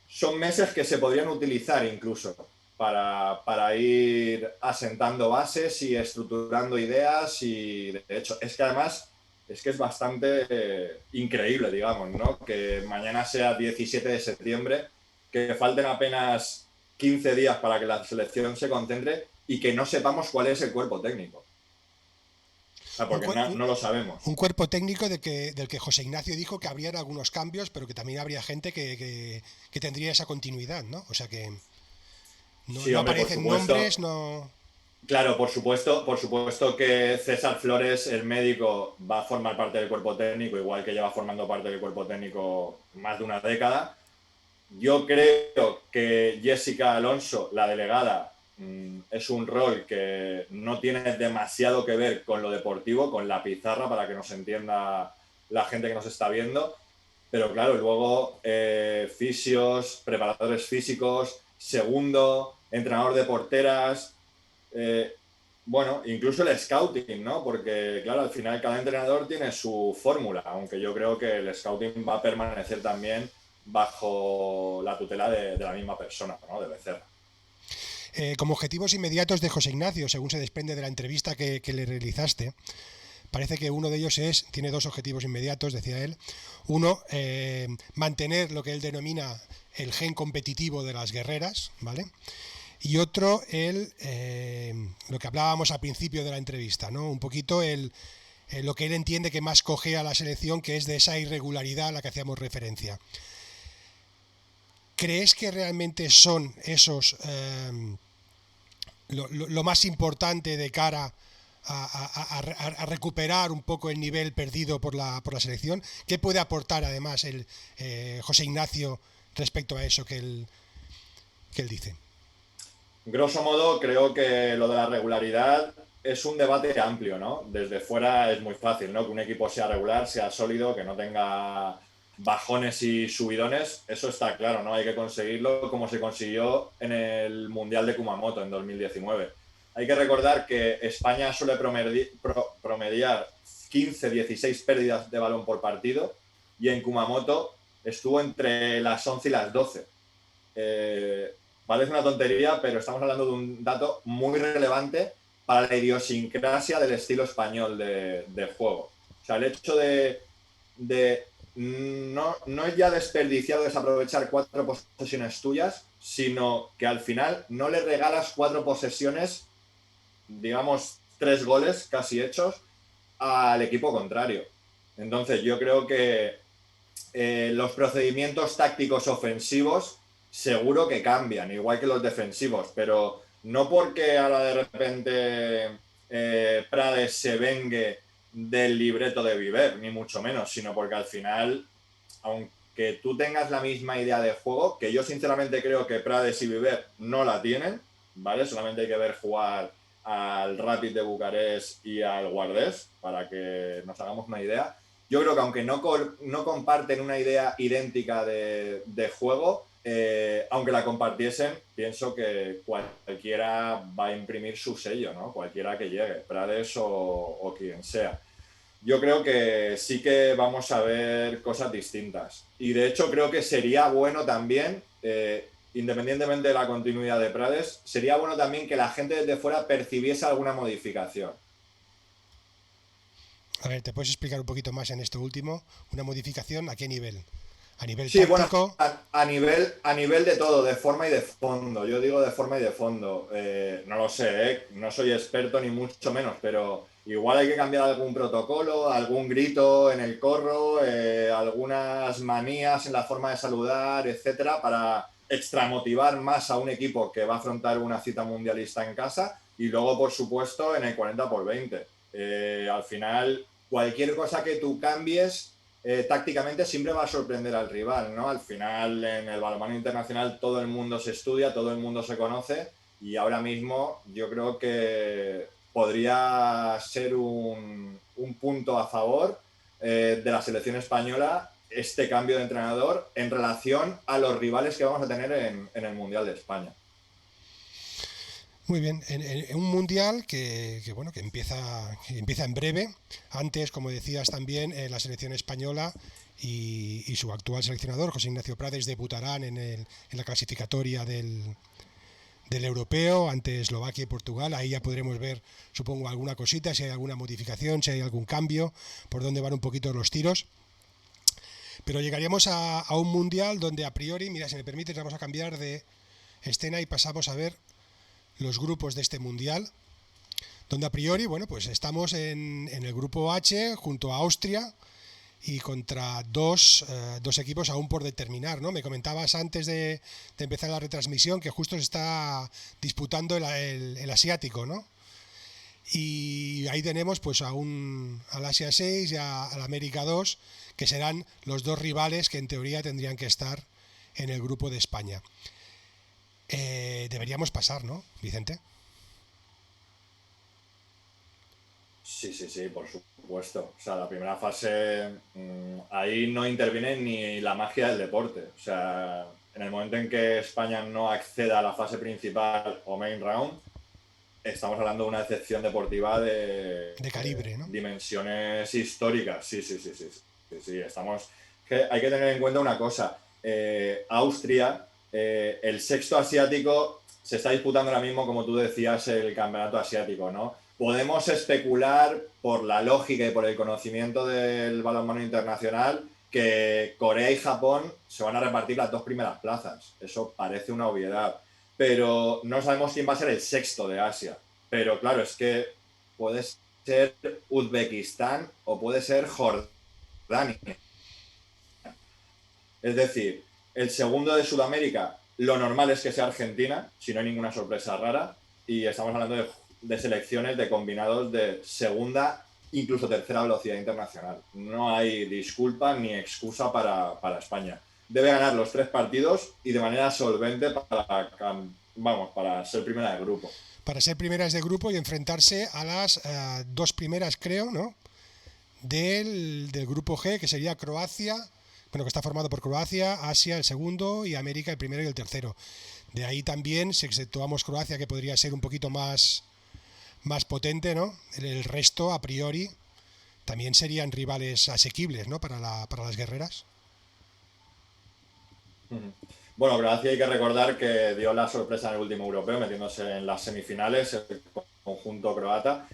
son meses que se podrían utilizar incluso para ir asentando bases y estructurando ideas. Y de hecho, es que además es bastante increíble, digamos, ¿no? Que mañana sea 17 de septiembre, que falten apenas 15 días para que la selección se concentre y que no sepamos cuál es el cuerpo técnico. O sea, porque no lo sabemos. Un cuerpo técnico del que José Ignacio dijo que habría algunos cambios, pero que también habría gente que tendría esa continuidad, ¿no? O sea que no, sí, no hombre, aparecen nombres, no... Claro, por supuesto que César Flores, el médico, va a formar parte del cuerpo técnico, igual que lleva formando parte del cuerpo técnico más de una década. Yo creo que Jessica Alonso, la delegada, es un rol que no tiene demasiado que ver con lo deportivo, con la pizarra, para que nos entienda la gente que nos está viendo. Pero claro, luego fisios, preparadores físicos, segundo, entrenador de porteras, bueno, incluso el scouting, ¿no? Porque claro, al final cada entrenador tiene su fórmula, aunque yo creo que el scouting va a permanecer también bajo la tutela de la misma persona, ¿no? De Becerra. Como objetivos inmediatos de José Ignacio, según se desprende de la entrevista que le realizaste, parece que uno de ellos tiene 2 objetivos inmediatos, decía él. Uno, mantener lo que él denomina el gen competitivo de las guerreras, ¿vale? y otro lo que hablábamos al principio de la entrevista, ¿no? Un poquito lo que él entiende que más cojea a la selección, que es de esa irregularidad a la que hacíamos referencia. ¿Crees que realmente son esos lo más importante de cara a recuperar un poco el nivel perdido por la selección? ¿Qué puede aportar además José Ignacio respecto a eso que él dice? Grosso modo, creo que lo de la regularidad es un debate amplio, ¿no? Desde fuera es muy fácil, ¿no? Que un equipo sea regular, sea sólido, que no tenga bajones y subidones, eso está claro, ¿no? Hay que conseguirlo como se consiguió en el Mundial de Kumamoto en 2019. Hay que recordar que España suele promediar 15-16 pérdidas de balón por partido y en Kumamoto estuvo entre las 11 y las 12. Parece una tontería, pero estamos hablando de un dato muy relevante para la idiosincrasia del estilo español de juego. O sea, el hecho de no es ya desperdiciado desaprovechar 4 posesiones tuyas, sino que al final no le regalas 4 posesiones, digamos 3 goles casi hechos, al equipo contrario. Entonces yo creo que los procedimientos tácticos ofensivos seguro que cambian, igual que los defensivos, pero no porque ahora de repente Prades se vengue del libreto de Viver, ni mucho menos, sino porque al final, aunque tú tengas la misma idea de juego, que yo sinceramente creo que Prades y Viver no la tienen, ¿vale? Solamente hay que ver jugar al Rapid de Bucarest y al Guardés para que nos hagamos una idea. Yo creo que aunque no comparten una idea idéntica de juego, aunque la compartiesen, pienso que cualquiera va a imprimir su sello, ¿no? Cualquiera que llegue, Prades o quien sea. Yo creo que sí que vamos a ver cosas distintas. Y de hecho creo que sería bueno también, independientemente de la continuidad de Prades, sería bueno también que la gente desde fuera percibiese alguna modificación. A ver, ¿te puedes explicar un poquito más en esto último? ¿Una modificación a qué nivel? ¿A nivel Sí, táctico? bueno, a nivel de todo, de forma y de fondo. Yo digo de forma y de fondo. No lo sé, no soy experto ni mucho menos, pero igual hay que cambiar algún protocolo, algún grito en el corro, algunas manías en la forma de saludar, etcétera, para extramotivar más a un equipo que va a afrontar una cita mundialista en casa y luego, por supuesto, en el 40x20. Al final, cualquier cosa que tú cambies tácticamente siempre va a sorprender al rival, ¿no? Al final, en el balonmano internacional todo el mundo se estudia, todo el mundo se conoce y ahora mismo yo creo que podría ser un punto a favor de la selección española este cambio de entrenador en relación a los rivales que vamos a tener en el Mundial de España. Muy bien, en un mundial que empieza en breve. Antes, como decías también, la selección española y su actual seleccionador, José Ignacio Prades, debutarán en la clasificatoria del europeo ante Eslovaquia y Portugal. Ahí ya podremos ver, supongo, alguna cosita, si hay alguna modificación, si hay algún cambio, por dónde van un poquito los tiros. Pero llegaríamos a un mundial donde a priori, mira, si me permites, vamos a cambiar de escena y pasamos a ver los grupos de este mundial, donde a priori, bueno, pues estamos en el grupo H junto a Austria y contra dos equipos aún por determinar, ¿no? Me comentabas antes de empezar la retransmisión que justo se está disputando el asiático, ¿no? Y ahí tenemos pues al Asia 6 y al América 2, que serán los dos rivales que en teoría tendrían que estar en el grupo de España. Deberíamos pasar, ¿no, Vicente? Sí, por supuesto. O sea, la primera fase, ahí no interviene ni la magia del deporte. O sea, en el momento en que España no acceda a la fase principal o main round, estamos hablando de una excepción deportiva de calibre, ¿no? Dimensiones históricas. Sí. Estamos. Hay que tener en cuenta una cosa. Austria, el sexto asiático, se está disputando ahora mismo, como tú decías, el campeonato asiático, ¿no? Podemos especular por la lógica y por el conocimiento del balonmano internacional que Corea y Japón se van a repartir las 2 primeras plazas. Eso parece una obviedad. pero no sabemos quién va a ser el sexto de Asia. Pero claro, es que puede ser Uzbekistán o puede ser Jordania. Es decir, el segundo de Sudamérica, lo normal es que sea Argentina, si no hay ninguna sorpresa rara, y estamos hablando de selecciones de combinados de segunda, incluso tercera velocidad internacional. No hay disculpa ni excusa para España. Debe ganar los 3 partidos y de manera solvente para ser primera de grupo. Para ser primeras de grupo y enfrentarse a las 2 primeras, creo, ¿no? Del grupo G, que sería Croacia, bueno, que está formado por Croacia, Asia el segundo y América el primero y el tercero. De ahí también, si exceptuamos Croacia, que podría ser un poquito más potente, ¿no? El resto, a priori, también serían rivales asequibles, ¿no? Para las guerreras. Bueno, Croacia hay que recordar que dio la sorpresa en el último europeo, metiéndose en las semifinales, el conjunto croata.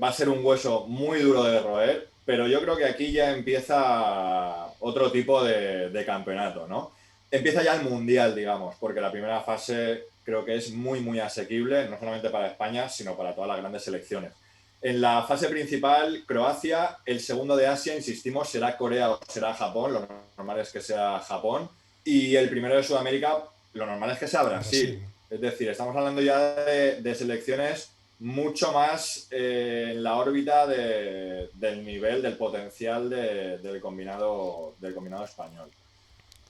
Va a ser un hueso muy duro de roer, pero yo creo que aquí ya empieza otro tipo de campeonato, ¿no? Empieza ya el mundial, digamos, porque la primera fase creo que es muy, muy asequible, no solamente para España, sino para todas las grandes selecciones. En la fase principal, Croacia, el segundo de Asia, insistimos, será Corea o será Japón, lo normal es que sea Japón, y el primero de Sudamérica, lo normal es que sea Brasil. Es decir, estamos hablando ya de selecciones mucho más en la órbita del nivel, del potencial del combinado español.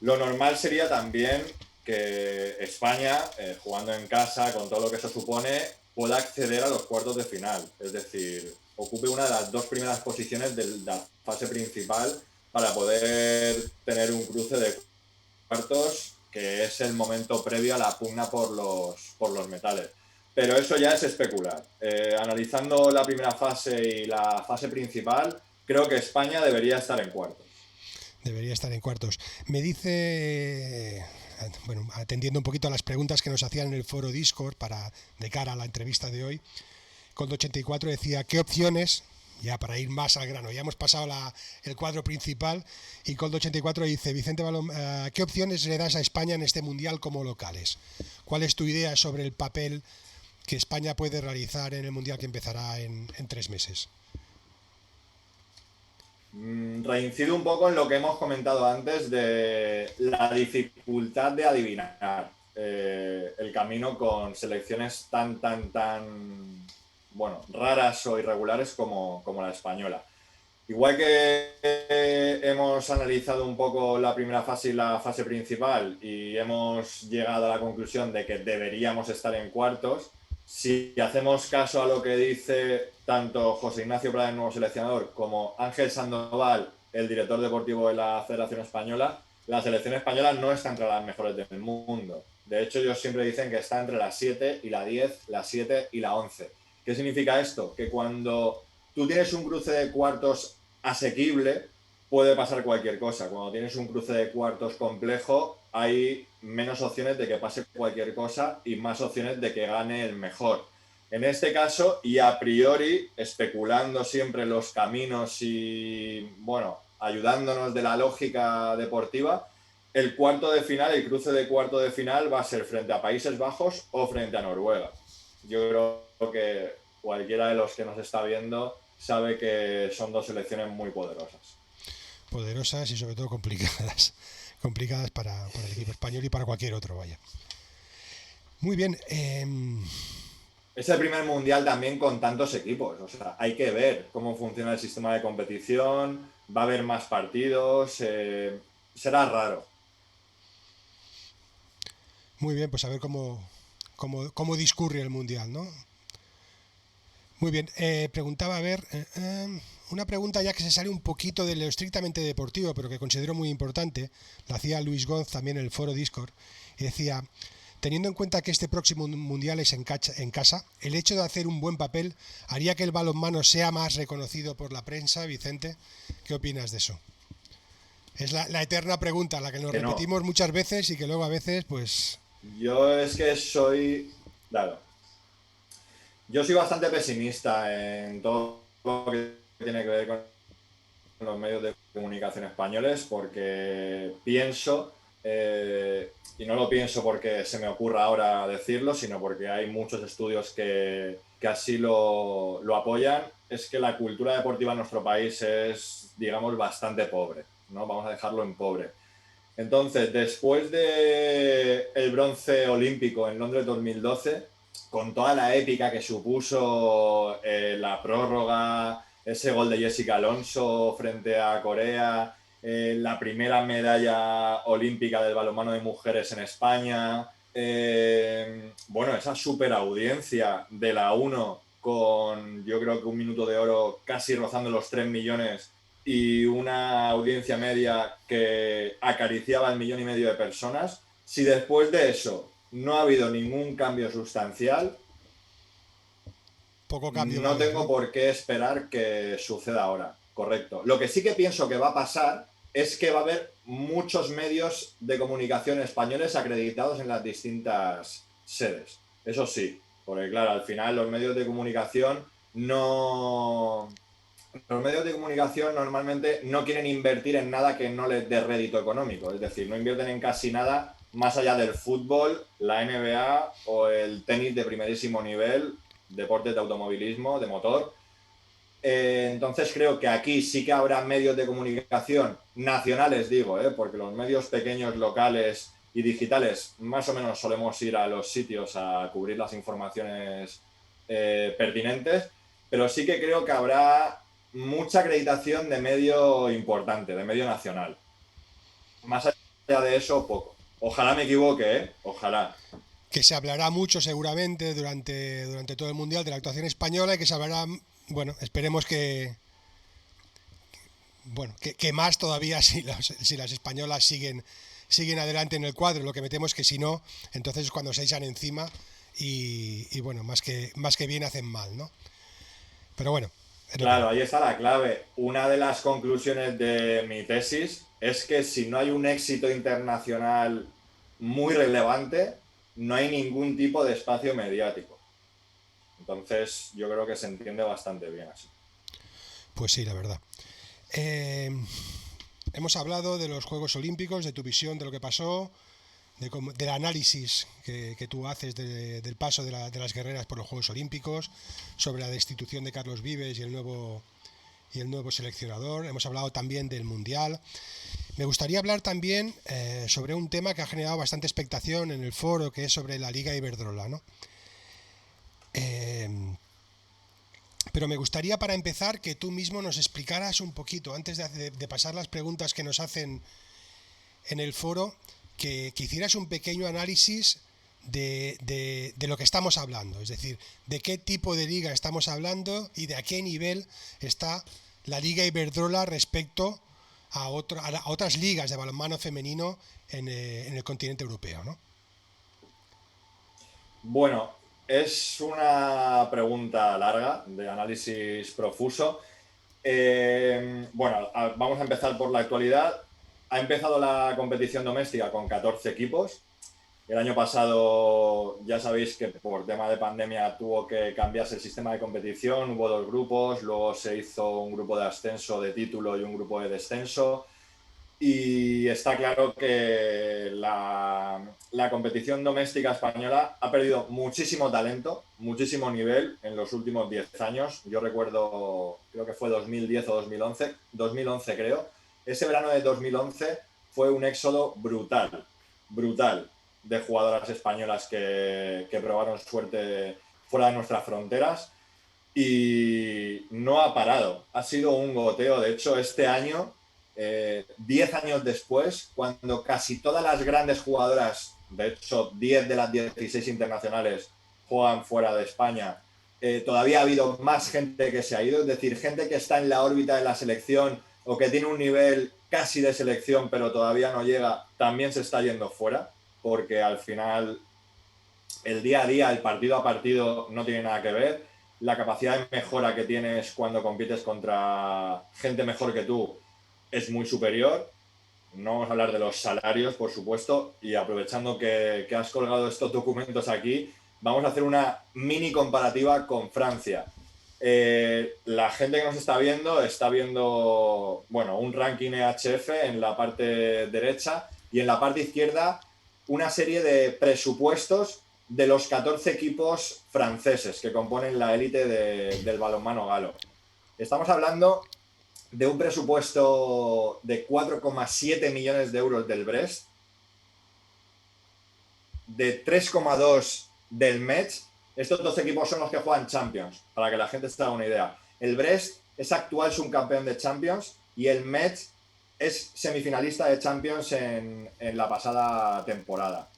Lo normal sería también que España, jugando en casa, con todo lo que eso supone, pueda acceder a los cuartos de final. Es decir, ocupe una de las 2 primeras posiciones de la fase principal para poder tener un cruce de cuartos, que es el momento previo a la pugna por los metales. Pero eso ya es especular. Analizando la primera fase y la fase principal, creo que España debería estar en cuartos. Debería estar en cuartos. Me dice, bueno, atendiendo un poquito a las preguntas que nos hacían en el foro Discord de cara a la entrevista de hoy, Cold84 decía, ¿qué opciones? Ya para ir más al grano, ya hemos pasado el cuadro principal y Cold84 dice, Vicente Balón, ¿qué opciones le das a España en este mundial como locales? ¿Cuál es tu idea sobre el papel que España puede realizar en el mundial que empezará en 3 meses? Reincido un poco en lo que hemos comentado antes de la dificultad de adivinar el camino con selecciones tan raras o irregulares como la española. Igual que hemos analizado un poco la primera fase y la fase principal y hemos llegado a la conclusión de que deberíamos estar en cuartos, si hacemos caso a lo que dice tanto José Ignacio Prada, el nuevo seleccionador, como Ángel Sandoval, el director deportivo de la Federación Española, la selección española no está entre las mejores del mundo. De hecho, ellos siempre dicen que está entre las 7 y la 10, la 7 y la 11. ¿Qué significa esto? Que cuando tú tienes un cruce de cuartos asequible, puede pasar cualquier cosa. Cuando tienes un cruce de cuartos complejo, hay menos opciones de que pase cualquier cosa y más opciones de que gane el mejor. En este caso, y a priori, especulando siempre los caminos y, ayudándonos de la lógica deportiva, el cuarto de final, el cruce de cuarto de final va a ser frente a Países Bajos o frente a Noruega. Yo creo que cualquiera de los que nos está viendo sabe que son 2 selecciones muy poderosas. Poderosas y sobre todo complicadas. Complicadas para el equipo español y para cualquier otro, vaya. Muy bien. Es el primer mundial también con tantos equipos. O sea, hay que ver cómo funciona el sistema de competición. Va a haber más partidos. Será raro. Muy bien, pues a ver cómo discurre el mundial, ¿no? Muy bien, preguntaba, a ver, una pregunta ya que se sale un poquito de lo estrictamente deportivo, pero que considero muy importante, la hacía Luis Gonz también en el foro Discord, y decía, teniendo en cuenta que este próximo mundial es en casa, el hecho de hacer un buen papel haría que el balonmano sea más reconocido por la prensa. Vicente, ¿qué opinas de eso? Es la eterna pregunta, la que nos repetimos muchas veces y que luego a veces, pues... Yo es que soy... Claro. Yo soy bastante pesimista en todo lo que tiene que ver con los medios de comunicación españoles, porque pienso y no lo pienso porque se me ocurra ahora decirlo, sino porque hay muchos estudios que así lo apoyan, es que la cultura deportiva en nuestro país es, digamos, bastante pobre, ¿no? Vamos a dejarlo en pobre. Entonces, después del bronce olímpico en Londres 2012, con toda la épica que supuso la prórroga, ese gol de Jessica Alonso frente a Corea, la primera medalla olímpica del balonmano de mujeres en España, bueno, esa super audiencia de la 1 con yo creo que un minuto de oro casi rozando los 3 millones y una audiencia media que acariciaba el 1,5 millones de personas, si después de eso no ha habido ningún cambio sustancial, Poco cambio va a no haber, tengo ¿no? por qué esperar que suceda ahora. Correcto. Lo que sí que pienso que va a pasar es que va a haber muchos medios de comunicación españoles acreditados en las distintas sedes. Eso sí, porque claro, al final los medios de comunicación no... Los medios de comunicación normalmente no quieren invertir en nada que no les dé rédito económico, es decir, no invierten en casi nada más allá del fútbol, la NBA o el tenis de primerísimo nivel, deportes de automovilismo, de motor. Entonces creo que aquí sí que habrá medios de comunicación nacionales, digo, porque los medios pequeños, locales y digitales más o menos solemos ir a los sitios a cubrir las informaciones pertinentes, pero sí que creo que habrá mucha acreditación de medio importante, de medio nacional. Más allá de eso, poco. Ojalá me equivoque, ¿eh? Ojalá. Que se hablará mucho seguramente durante todo el Mundial de la actuación española y que se hablará, bueno, esperemos que, bueno, que más todavía si las españolas siguen adelante en el cuadro. Lo que metemos es que si no, entonces es cuando se echan encima y bueno, más que bien hacen mal, ¿no? Pero bueno, es lo que hay. Claro, ahí está la clave. Una de las conclusiones de mi tesis es que si no hay un éxito internacional muy relevante, no hay ningún tipo de espacio mediático. Entonces, yo creo que se entiende bastante bien así. Pues sí, la verdad. Eh, Hemos hablado de los Juegos Olímpicos, de tu visión de lo que pasó, del análisis que tú haces del paso de las guerreras por los Juegos Olímpicos, sobre la destitución de Carlos Vives y el nuevo seleccionador. Hemos hablado también del Mundial. Me gustaría hablar también sobre un tema que ha generado bastante expectación en el foro, que es sobre la Liga Iberdrola, ¿no? Pero me gustaría para empezar que tú mismo nos explicaras un poquito, antes de pasar las preguntas que nos hacen en el foro, que hicieras un pequeño análisis de lo que estamos hablando, es decir, de qué tipo de liga estamos hablando y de a qué nivel está la Liga Iberdrola respecto a otras ligas de balonmano femenino en el continente europeo, ¿no? Bueno, es una pregunta larga, de análisis profuso. Bueno, vamos a empezar por la actualidad. Ha empezado la competición doméstica con 14 equipos. El año pasado ya sabéis que por tema de pandemia tuvo que cambiarse el sistema de competición, hubo 2 grupos, luego se hizo un grupo de ascenso de título y un grupo de descenso. Y está claro que la competición doméstica española ha perdido muchísimo talento, muchísimo nivel en los últimos 10 años. Yo recuerdo, creo que fue 2010 o 2011, 2011 creo. Ese verano de 2011 fue un éxodo brutal, brutal, de jugadoras españolas que probaron suerte fuera de nuestras fronteras y no ha parado. Ha sido un goteo. De hecho, este año 10 años después, cuando casi todas las grandes jugadoras, de hecho 10 de las 16 internacionales juegan fuera de España, todavía ha habido más gente que se ha ido, es decir, gente que está en la órbita de la selección o que tiene un nivel casi de selección pero todavía no llega, también se está yendo fuera, porque al final el día a día, el partido a partido no tiene nada que ver. La capacidad de mejora que tienes cuando compites contra gente mejor que tú es muy superior. No vamos a hablar de los salarios, por supuesto, y aprovechando que has colgado estos documentos aquí, vamos a hacer una mini comparativa con Francia. La gente que nos está viendo, bueno, un ranking EHF en la parte derecha y en la parte izquierda una serie de presupuestos de los 14 equipos franceses que componen la élite del balonmano galo. Estamos hablando de un presupuesto de 4,7 millones de euros del Brest, de 3,2 del Metz. Estos dos equipos son los que juegan Champions, para que la gente se haga una idea. El Brest es actual subcampeón de Champions y el Metz es semifinalista de Champions en la pasada temporada.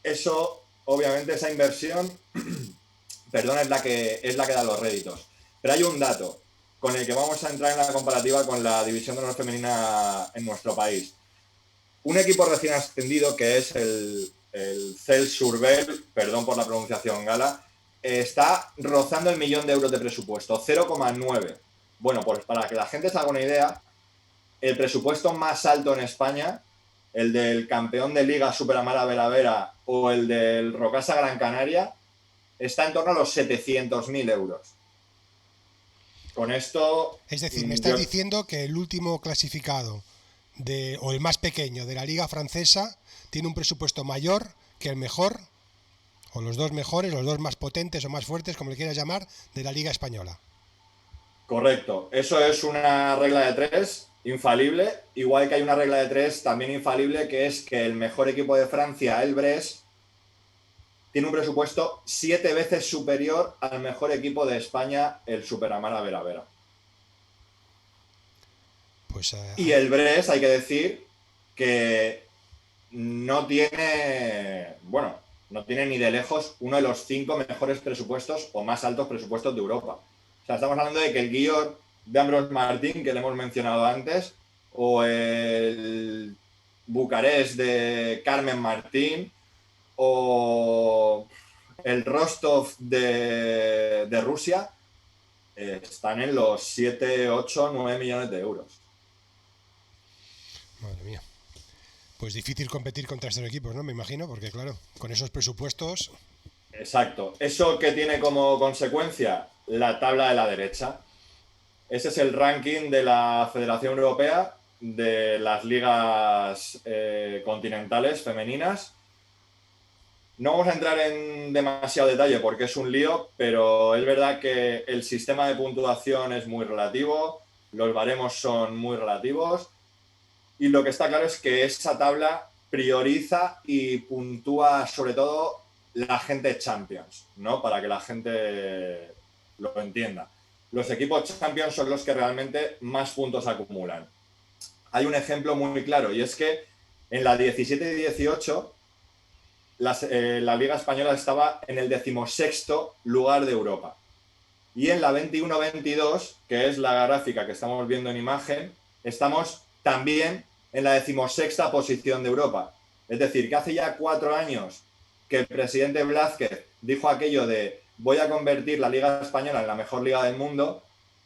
Eso, obviamente, esa inversión, perdón, es la que da los réditos. Pero hay un dato con el que vamos a entrar en la comparativa con la división de honor femenina en nuestro país. Un equipo recién ascendido, que es el Cels-sur-Bel, perdón por la pronunciación gala, está rozando el 1.000.000 de euros de presupuesto, 0,9. Bueno, pues para que la gente se haga una idea, el presupuesto más alto en España, el del campeón de Liga Super Amara Veravera o el del Rocasa Gran Canaria, está en torno a los 700.000 euros. Con esto... Es decir, me estás diciendo que el último clasificado o el más pequeño de la Liga Francesa tiene un presupuesto mayor que el mejor, o los dos mejores, los dos más potentes o más fuertes, como le quieras llamar, de la Liga Española. Correcto. Eso es una regla de 3 infalible, igual que hay una regla de 3 también infalible, que es que el mejor equipo de Francia, el Brest, tiene un presupuesto 7 veces superior al mejor equipo de España, el Super Amara Veravera. Pues, y el Brest, hay que decir que no tiene ni de lejos uno de los 5 mejores presupuestos o más altos presupuestos de Europa. O sea, estamos hablando de que el Guillot de Ambros Martín, que le hemos mencionado antes, o el Bucarest de Carmen Martín, o el Rostov de Rusia, están en los 7, 8, 9 millones de euros. Madre mía. Pues difícil competir contra estos equipos, ¿no? Me imagino, porque claro, con esos presupuestos... Exacto. ¿Eso qué tiene como consecuencia? La tabla de la derecha. Ese es el ranking de la Federación Europea de las ligas continentales femeninas. No vamos a entrar en demasiado detalle porque es un lío, pero es verdad que el sistema de puntuación es muy relativo, los baremos son muy relativos, y lo que está claro es que esa tabla prioriza y puntúa sobre todo la gente Champions, ¿no? Para que la gente lo entienda. Los equipos Champions son los que realmente más puntos acumulan. Hay un ejemplo muy claro, y es que en la 17 y 18 la Liga Española estaba en el 16º lugar de Europa. Y en la 21-22, que es la gráfica que estamos viendo en imagen, estamos también en la 16ª posición de Europa. Es decir, que hace ya 4 años que el presidente Blázquez dijo aquello de voy a convertir la Liga Española en la mejor liga del mundo,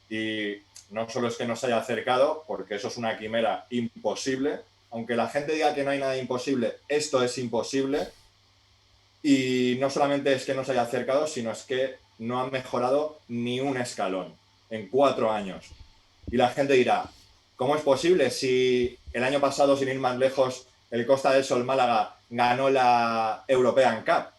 y no solo es que no se haya acercado, porque eso es una quimera imposible, aunque la gente diga que no hay nada imposible, esto es imposible, y no solamente es que no se haya acercado, sino es que no han mejorado ni un escalón en 4 años. Y la gente dirá, ¿cómo es posible si el año pasado, sin ir más lejos, el Costa del Sol Málaga ganó la European Cup?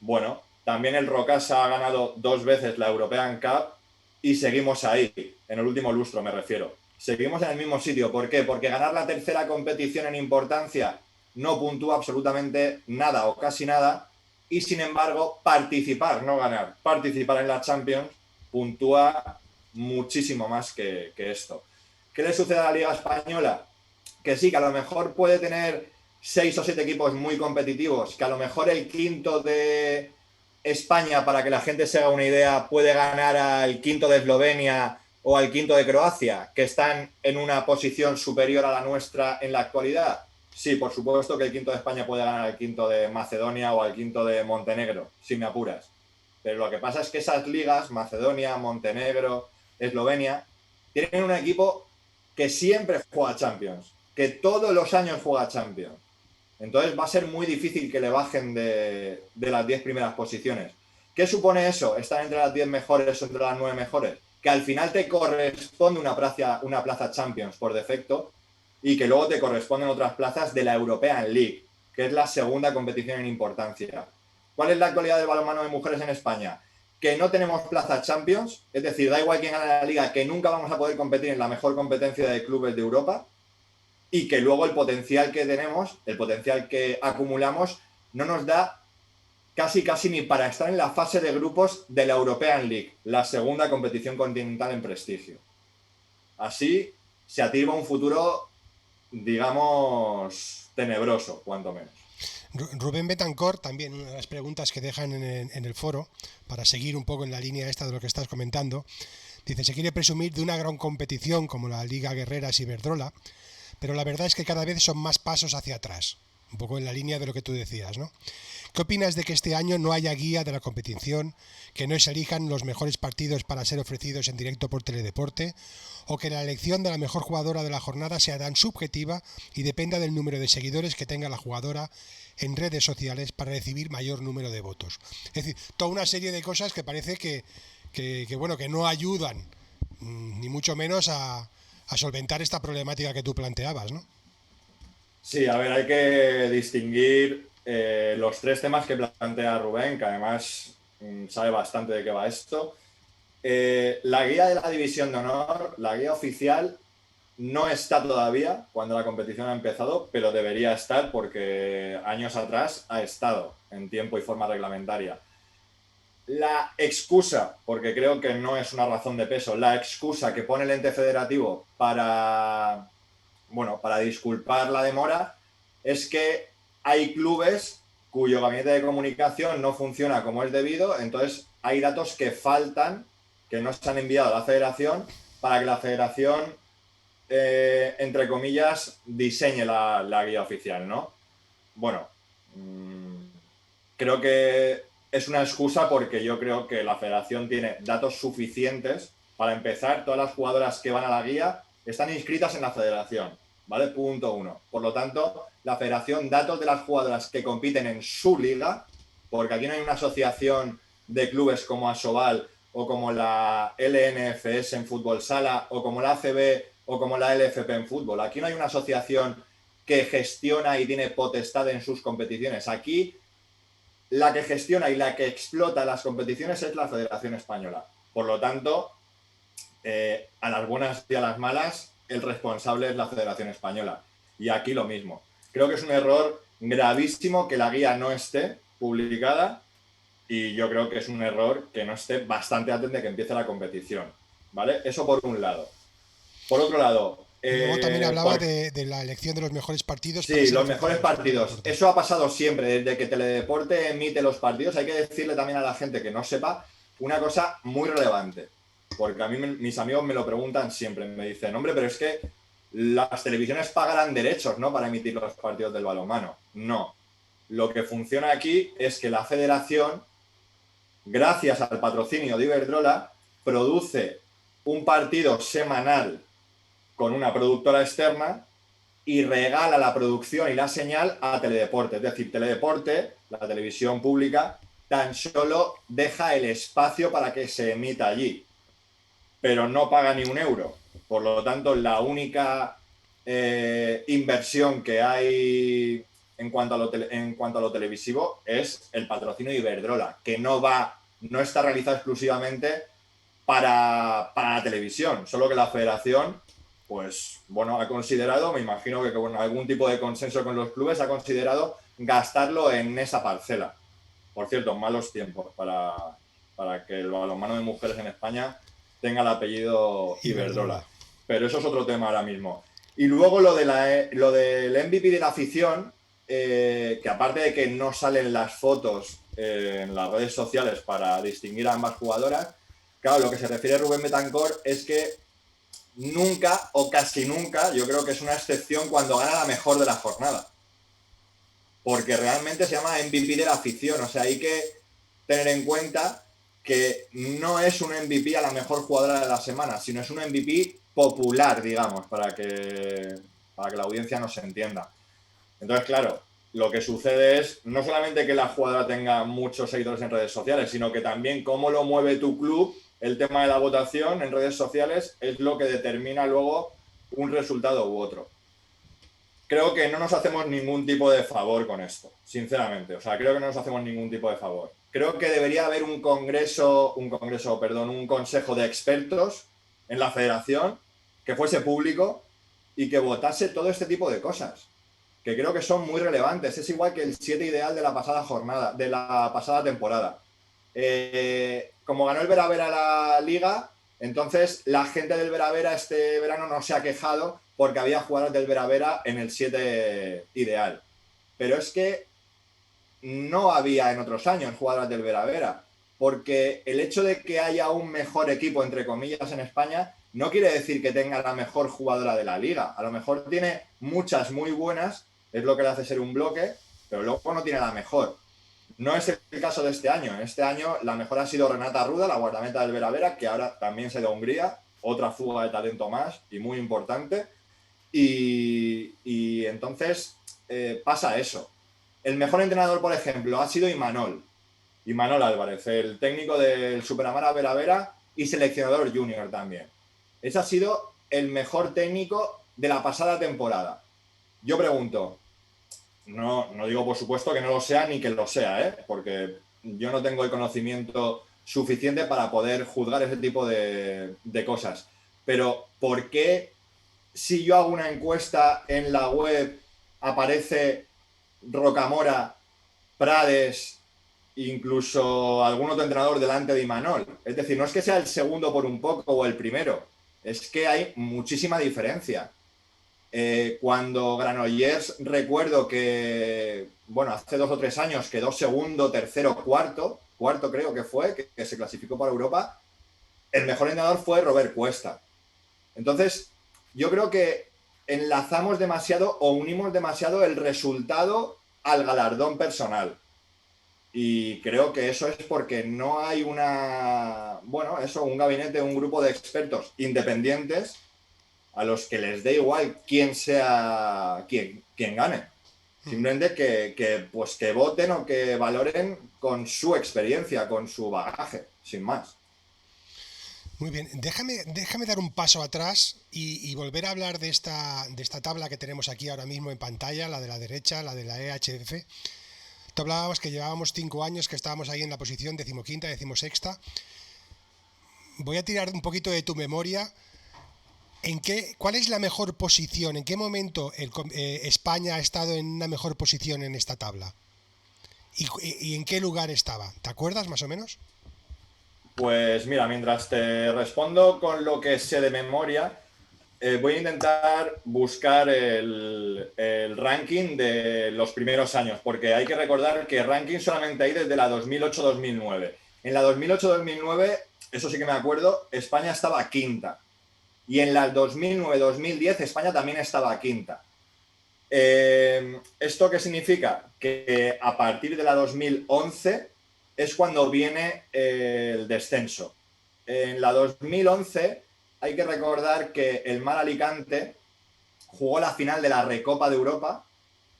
Bueno, también el Rocasa ha ganado 2 veces la European Cup y seguimos ahí, en el último lustro me refiero. Seguimos en el mismo sitio. ¿Por qué? Porque ganar la tercera competición en importancia no puntúa absolutamente nada o casi nada, y sin embargo participar, no ganar, participar en la Champions puntúa muchísimo más que esto. ¿Qué le sucede a la Liga Española? Que sí, que a lo mejor puede tener 6 o 7 equipos muy competitivos, que a lo mejor el quinto de España, para que la gente se haga una idea, puede ganar al quinto de Eslovenia o al quinto de Croacia, que están en una posición superior a la nuestra en la actualidad. Sí, por supuesto que el quinto de España puede ganar al quinto de Macedonia o al quinto de Montenegro, si me apuras. Pero lo que pasa es que esas ligas, Macedonia, Montenegro, Eslovenia, tienen un equipo que siempre juega Champions, que todos los años juega Champions. Entonces va a ser muy difícil que le bajen de las 10 primeras posiciones. ¿Qué supone eso? Estar entre las 10 mejores o entre las 9 mejores. Que al final te corresponde una plaza Champions por defecto, y que luego te corresponden otras plazas de la European League, que es la segunda competición en importancia. ¿Cuál es la actualidad del balonmano de mujeres en España? Que no tenemos plaza Champions, es decir, da igual quién gane la liga, que nunca vamos a poder competir en la mejor competencia de clubes de Europa, y que luego el potencial que tenemos, el potencial que acumulamos, no nos da casi ni para estar en la fase de grupos de la European League, la segunda competición continental en prestigio. Así se atisba un futuro, digamos, tenebroso, cuanto menos. Rubén Betancor, también una de las preguntas que dejan en el foro, para seguir un poco en la línea esta de lo que estás comentando, dice, se quiere presumir de una gran competición como la Liga Guerreras Iberdrola, pero la verdad es que cada vez son más pasos hacia atrás, un poco en la línea de lo que tú decías, ¿no? ¿Qué opinas de que este año no haya guía de la competición, que no se elijan los mejores partidos para ser ofrecidos en directo por Teledeporte, o que la elección de la mejor jugadora de la jornada sea tan subjetiva y dependa del número de seguidores que tenga la jugadora en redes sociales para recibir mayor número de votos? Es decir, toda una serie de cosas que parece que no ayudan, ni mucho menos a solventar esta problemática que tú planteabas, ¿no? Sí, a ver, hay que distinguir los tres temas que plantea Rubén, que además sabe bastante de qué va esto. La guía de la División de Honor, la guía oficial, no está todavía cuando la competición ha empezado, pero debería estar porque años atrás ha estado en tiempo y forma reglamentaria. La excusa, porque creo que no es una razón de peso, la excusa que pone el ente federativo para disculpar la demora es que hay clubes cuyo gabinete de comunicación no funciona como es debido, entonces hay datos que faltan, que no se han enviado a la federación para que la federación, entre comillas, diseñe la guía oficial, ¿no? Bueno, creo que es una excusa porque yo creo que la federación tiene datos suficientes para empezar. Todas las jugadoras que van a la guía están inscritas en la federación, ¿vale? Punto 1. Por lo tanto, la federación, datos de las jugadoras que compiten en su liga, porque aquí no hay una asociación de clubes como Asobal o como la LNFS en fútbol sala o como la ACB o como la LFP en fútbol. Aquí no hay una asociación que gestiona y tiene potestad en sus competiciones. Aquí la que gestiona y la que explota las competiciones es la Federación Española. Por lo tanto, a las buenas y a las malas, el responsable es la Federación Española. Y aquí lo mismo. Creo que es un error gravísimo que la guía no esté publicada y yo creo que es un error que no esté bastante antes de que empiece la competición, ¿vale? Eso por un lado. Por otro lado... Luego también hablaba de la elección de los mejores partidos. Sí, los mejores partidos. Eso ha pasado siempre, desde que Teledeporte emite los partidos. Hay que decirle también a la gente que no sepa una cosa muy relevante, porque a mí mis amigos me lo preguntan siempre. Me dicen, hombre, pero es que las televisiones pagarán derechos, ¿no?, para emitir los partidos del balonmano. No. Lo que funciona aquí es que la federación, gracias al patrocinio de Iberdrola, produce un partido semanal con una productora externa y regala la producción y la señal a Teledeporte. Es decir, Teledeporte, la televisión pública, tan solo deja el espacio para que se emita allí, pero no paga ni €1. Por lo tanto, la única inversión que hay en cuanto a lo televisivo es el patrocinio de Iberdrola, que no está realizado exclusivamente para la televisión, solo que la federación, pues bueno, ha considerado, me imagino que con algún tipo de consenso con los clubes, ha considerado gastarlo en esa parcela. Por cierto, malos tiempos para que el balonmano de mujeres en España tenga el apellido Iberdrola. Pero eso es otro tema ahora mismo. Y luego lo del MVP de la afición, que aparte de que no salen las fotos en las redes sociales para distinguir a ambas jugadoras, claro, lo que se refiere a Rubén Betancor es que nunca o casi nunca, yo creo que es una excepción cuando gana la mejor de la jornada. Porque realmente se llama MVP de la afición. O sea, hay que tener en cuenta que no es un MVP a la mejor jugadora de la semana, sino es un MVP popular, digamos, para que la audiencia nos entienda. Entonces, claro, lo que sucede es no solamente que la jugadora tenga muchos seguidores en redes sociales, sino que también cómo lo mueve tu club. El tema de la votación en redes sociales es lo que determina luego un resultado u otro. creo que no nos hacemos ningún tipo de favor con esto, sinceramente. O sea, creo que no nos hacemos ningún tipo de favor. Creo que debería haber un consejo de expertos en la federación que fuese público y que votase todo este tipo de cosas, que creo que son muy relevantes. Es igual que el 7 ideal de la pasada jornada, de la pasada temporada. Como ganó el Veravera la liga, entonces la gente del Veravera este verano no se ha quejado porque había jugadores del Veravera en el 7 ideal. Pero es que no había en otros años jugadoras del Veravera, porque el hecho de que haya un mejor equipo, entre comillas, en España, no quiere decir que tenga la mejor jugadora de la liga. A lo mejor tiene muchas muy buenas, es lo que le hace ser un bloque, pero luego no tiene la mejor. No es el caso de este año. Este año la mejor ha sido Renata Ruda, la guardameta del Veravera, que ahora también se da a Hungría, otra fuga de talento más y muy importante. Y entonces pasa eso. El mejor entrenador, por ejemplo, ha sido Imanol Álvarez, el técnico del Superamara Veravera y seleccionador junior también. Ese ha sido el mejor técnico de la pasada temporada. Yo pregunto, no digo por supuesto que no lo sea ni que lo sea, porque yo no tengo el conocimiento suficiente para poder juzgar ese tipo de cosas. Pero ¿por qué si yo hago una encuesta en la web aparece Rocamora, Prades, incluso algún otro entrenador delante de Imanol? Es decir, no es que sea el segundo por un poco o el primero, es que hay muchísima diferencia. Cuando Granollers, recuerdo que, bueno, hace 2 o 3 años quedó segundo, tercero, cuarto creo que fue, que se clasificó para Europa, el mejor entrenador fue Robert Cuesta. Entonces, yo creo que enlazamos demasiado o unimos demasiado el resultado al galardón personal. Y creo que eso es porque no hay un gabinete, un grupo de expertos independientes a los que les dé igual quién sea quien gane. Simplemente que voten o que valoren con su experiencia, con su bagaje, sin más. Muy bien, déjame dar un paso atrás y volver a hablar de esta tabla que tenemos aquí ahora mismo en pantalla, la de la derecha, la de la EHF. Tú hablabas que llevábamos 5 años que estábamos ahí en la posición 15ª, 16ª. Voy a tirar un poquito de tu memoria. ¿Cuál es la mejor posición? ¿En qué momento España ha estado en una mejor posición en esta tabla? ¿Y en qué lugar estaba? ¿Te acuerdas más o menos? Pues mira, mientras te respondo con lo que sé de memoria, voy a intentar buscar el ranking de los primeros años, porque hay que recordar que ranking solamente hay desde la 2008-2009. En la 2008-2009, eso sí que me acuerdo, España estaba quinta. Y en la 2009-2010 España también estaba quinta. ¿Esto qué significa? Que a partir de la 2011 es cuando viene el descenso. En la 2011 hay que recordar que el Mar Alicante jugó la final de la Recopa de Europa,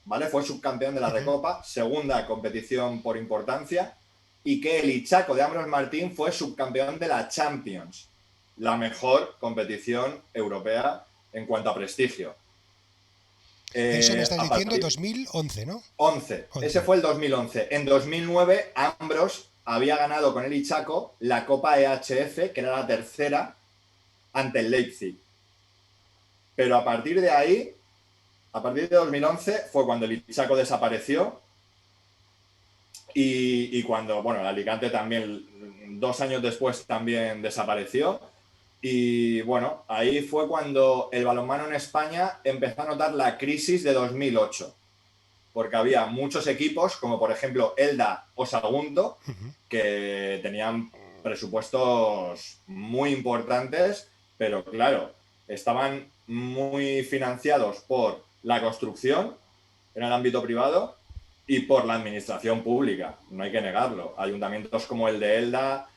¿vale? Fue subcampeón de la Recopa, segunda competición por importancia, y que el Ichaco de Ambros Martín fue subcampeón de la Champions, la mejor competición europea en cuanto a prestigio. Eso me estás diciendo 2011, ¿no? 11. Ese fue el 2011. En 2009, Ambros había ganado con el Ichaco la Copa EHF, que era la tercera, ante el Leipzig. Pero a partir de ahí, a partir de 2011, fue cuando el Ichaco desapareció y cuando, bueno, el Alicante también, 2 años después, también desapareció. Y bueno, ahí fue cuando el balonmano en España empezó a notar la crisis de 2008, porque había muchos equipos, como por ejemplo Elda o Sagunto, que tenían presupuestos muy importantes, pero claro, estaban muy financiados por la construcción en el ámbito privado y por la administración pública, no hay que negarlo. Ayuntamientos como el de Elda,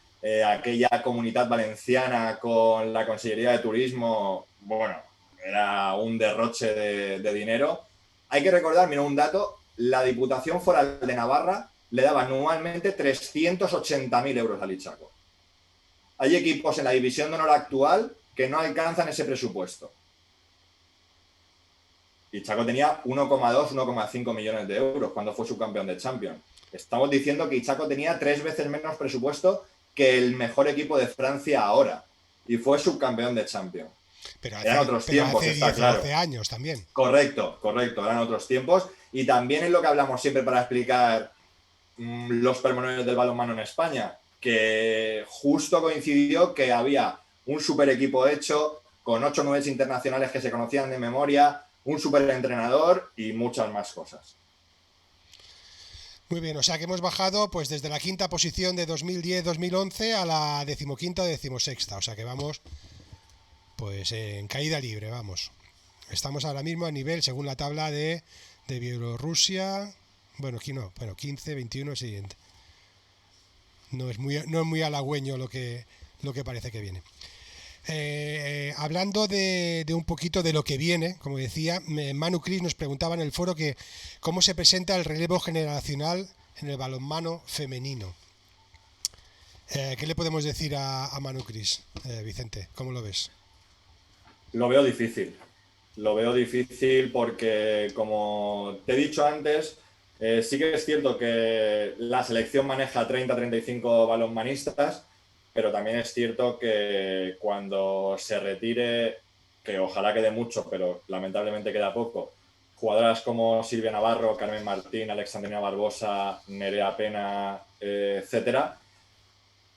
aquella Comunitat Valenciana con la Consellería de Turismo, bueno, era un derroche de dinero. Hay que recordar, mira un dato, la Diputación Foral de Navarra le daba anualmente 380.000 euros al Ichaco. Hay equipos en la división de honor actual que no alcanzan ese presupuesto. y Chaco tenía 1,2, 1,5 millones de euros cuando fue subcampeón de Champions. Estamos diciendo que Chaco tenía 3 veces menos presupuesto que el mejor equipo de Francia ahora y fue subcampeón de Champions. Pero eran otros tiempos, hace está 10, claro. 12 años también. Correcto, eran otros tiempos. Y también es lo que hablamos siempre para explicar los pormenores del balonmano en España, que justo coincidió que había un super equipo hecho, con 8 o 9 internacionales que se conocían de memoria, un super entrenador y muchas más cosas. Muy bien, o sea que hemos bajado pues desde la quinta posición de 2010-2011 a la 15ª o 16ª, o sea que vamos pues en caída libre, vamos. Estamos ahora mismo a nivel, según la tabla de Bielorrusia, bueno, aquí no, bueno, 15, 21, siguiente. No es muy halagüeño lo que parece que viene. Hablando de un poquito de lo que viene, como decía, Manu Cris nos preguntaba en el foro que cómo se presenta el relevo generacional en el balonmano femenino. ¿Qué le podemos decir a Manu Cris, Vicente? ¿Cómo lo ves? Lo veo difícil. Lo veo difícil porque, como te he dicho antes, sí que es cierto que la selección maneja 30-35 balonmanistas, pero también es cierto que cuando se retire, que ojalá quede mucho, pero lamentablemente queda poco, jugadoras como Silvia Navarro, Carmen Martín, Alexandrina Barbosa, Nerea Pena, etcétera,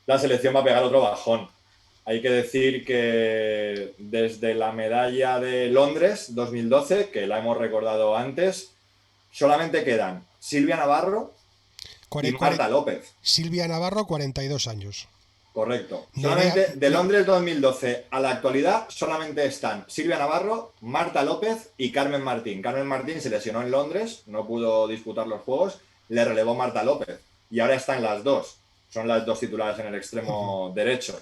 la selección va a pegar otro bajón. Hay que decir que desde la medalla de Londres 2012, que la hemos recordado antes, solamente quedan Silvia Navarro y Marta López. Silvia Navarro, 42 años. Correcto. Solamente de Londres 2012 a la actualidad solamente están Silvia Navarro, Marta López y Carmen Martín. Carmen Martín se lesionó en Londres, no pudo disputar los Juegos, le relevó Marta López. Y ahora están las dos. Son las dos titulares en el extremo derecho.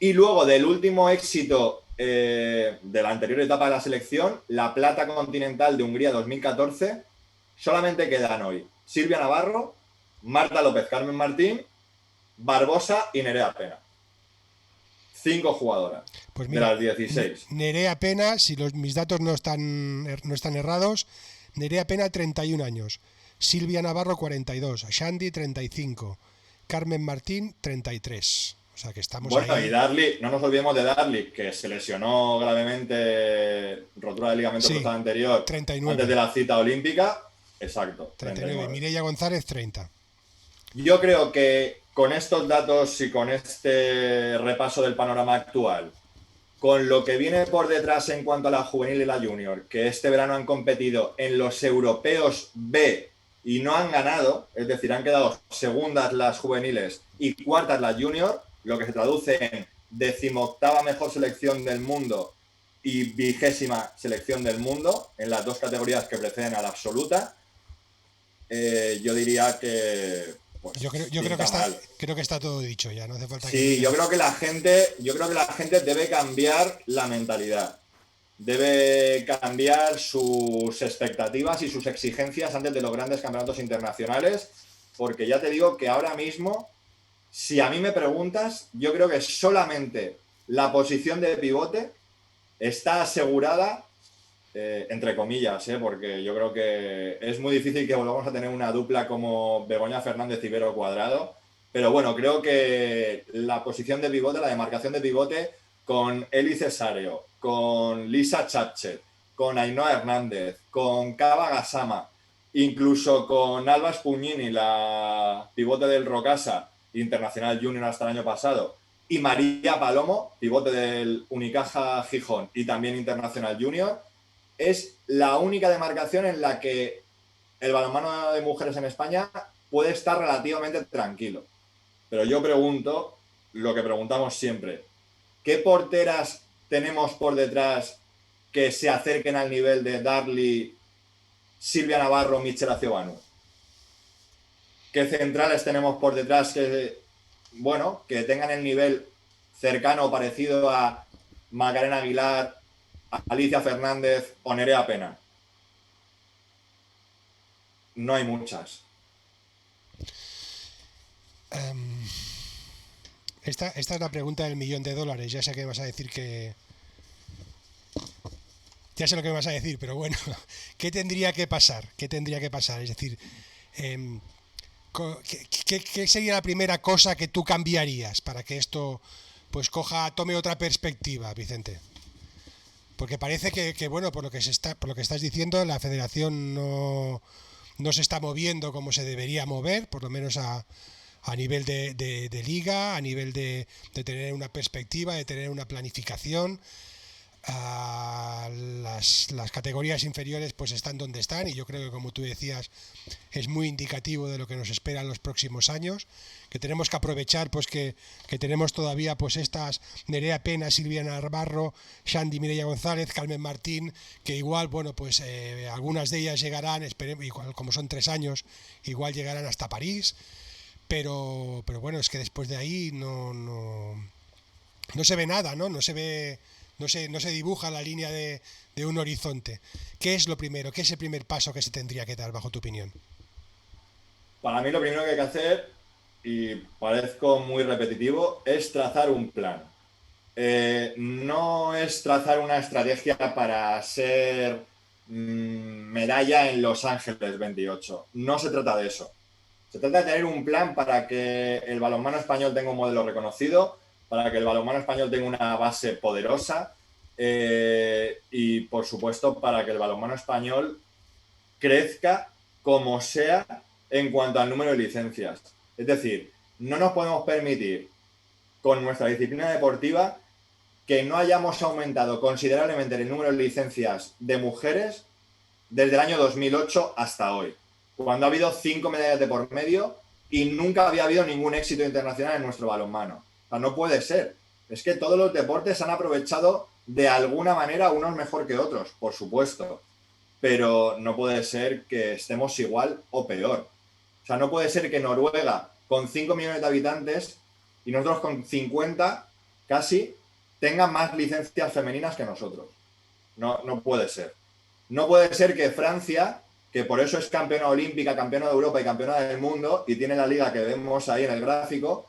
Y luego del último éxito de la anterior etapa de la selección, la plata continental de Hungría 2014, solamente quedan hoy Silvia Navarro, Marta López, Carmen Martín, Barbosa y Nerea Pena. 5 jugadoras pues mira, de las 16. Nerea Pena, si mis datos no están errados, Nerea Pena 31 años, Silvia Navarro 42, Shandy 35, Carmen Martín 33. O sea que estamos ahí. Y Darly, no nos olvidemos de Darly, que se lesionó gravemente, rotura de ligamento cruzado anterior 39. Antes de la cita olímpica. Exacto. 39. Mireia González 30. Yo creo que con estos datos y con este repaso del panorama actual, con lo que viene por detrás en cuanto a la juvenil y la junior, que este verano han competido en los europeos B y no han ganado, es decir, han quedado segundas las juveniles y cuartas las junior, lo que se traduce en 18ª mejor selección del mundo y 20ª selección del mundo en las dos categorías que preceden a la absoluta. Yo diría que pues, yo creo que está todo dicho ya, no hace falta. Sí, yo creo que la gente debe cambiar la mentalidad, debe cambiar sus expectativas y sus exigencias antes de los grandes campeonatos internacionales, porque ya te digo que ahora mismo, si a mí me preguntas, yo creo que solamente la posición de pivote está asegurada, entre comillas, porque yo creo que es muy difícil que volvamos a tener una dupla como Begoña Fernández y Vero Cuadrado, pero bueno, creo que la posición de pivote, la demarcación de pivote con Eli Cesáreo, con Lisa Chapchet, con Ainhoa Hernández, con Cava Gassama, incluso con Alba Spugnini, la pivote del Rocasa, internacional junior hasta el año pasado, y María Palomo, pivote del Unicaja Gijón y también internacional junior, es la única demarcación en la que el balonmano de mujeres en España puede estar relativamente tranquilo. Pero yo pregunto lo que preguntamos siempre: ¿qué porteras tenemos por detrás que se acerquen al nivel de Darly, Silvia Navarro, Michelle Aciobanu? ¿Qué centrales tenemos por detrás que tengan el nivel cercano o parecido a Macarena Aguilar, Alicia Fernández o Nerea Pena? No hay muchas. Esta es la pregunta del $1.000.000. Ya sé que vas a decir que ya sé lo que me vas a decir, pero bueno, ¿qué tendría que pasar? ¿Qué tendría que pasar? Es decir, em, ¿qué sería la primera cosa que tú cambiarías para que esto pues tome otra perspectiva, Vicente? Porque parece bueno, por lo que estás diciendo, la federación no se está moviendo como se debería mover, por lo menos a nivel de liga, a nivel de tener una perspectiva, de tener una planificación. Las categorías inferiores pues están donde están, y yo creo que, como tú decías, es muy indicativo de lo que nos espera en los próximos años, que tenemos que aprovechar pues que tenemos todavía pues estas Nerea Pena, Silvia Navarro, Shandy Mireia González, Carmen Martín, que igual, bueno, pues algunas de ellas llegarán, esperemos, igual, como son 3 años, igual llegarán hasta París, pero bueno, es que después de ahí no se ve nada, ¿no? No se dibuja la línea de un horizonte. ¿Qué es lo primero? ¿Qué es el primer paso que se tendría que dar, bajo tu opinión? Para mí lo primero que hay que hacer, y parezco muy repetitivo, es trazar un plan. No es trazar una estrategia para ser medalla en Los Ángeles 28. No se trata de eso. Se trata de tener un plan para que el balonmano español tenga un modelo reconocido, para que el balonmano español tenga una base poderosa y, por supuesto, para que el balonmano español crezca como sea en cuanto al número de licencias. Es decir, no nos podemos permitir, con nuestra disciplina deportiva, que no hayamos aumentado considerablemente el número de licencias de mujeres desde el año 2008 hasta hoy, cuando ha habido 5 medallas de por medio y nunca había habido ningún éxito internacional en nuestro balonmano. O sea, no puede ser. Es que todos los deportes han aprovechado de alguna manera, unos mejor que otros, por supuesto, pero no puede ser que estemos igual o peor. O sea, no puede ser que Noruega, con 5 millones de habitantes, y nosotros con 50 casi, tenga más licencias femeninas que nosotros. No puede ser. No puede ser que Francia, que por eso es campeona olímpica, campeona de Europa y campeona del mundo, y tiene la liga que vemos ahí en el gráfico,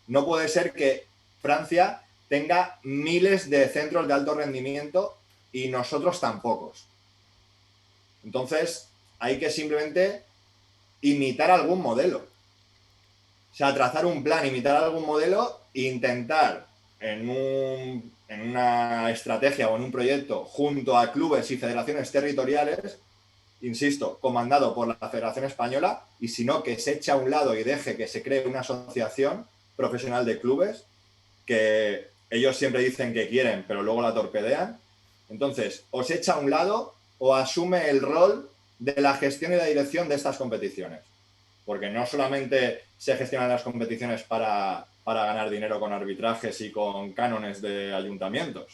no puede ser que Francia tenga miles de centros de alto rendimiento y nosotros tan pocos. Entonces, hay que simplemente imitar algún modelo. O sea, trazar un plan, imitar algún modelo e intentar en una estrategia o en un proyecto junto a clubes y federaciones territoriales, insisto, comandado por la Federación Española, y si no, que se eche a un lado y deje que se cree una asociación profesional de clubes, que ellos siempre dicen que quieren, pero luego la torpedean. Entonces, o se echa a un lado o asume el rol de la gestión y la dirección de estas competiciones. Porque no solamente se gestionan las competiciones para ganar dinero con arbitrajes y con cánones de ayuntamientos.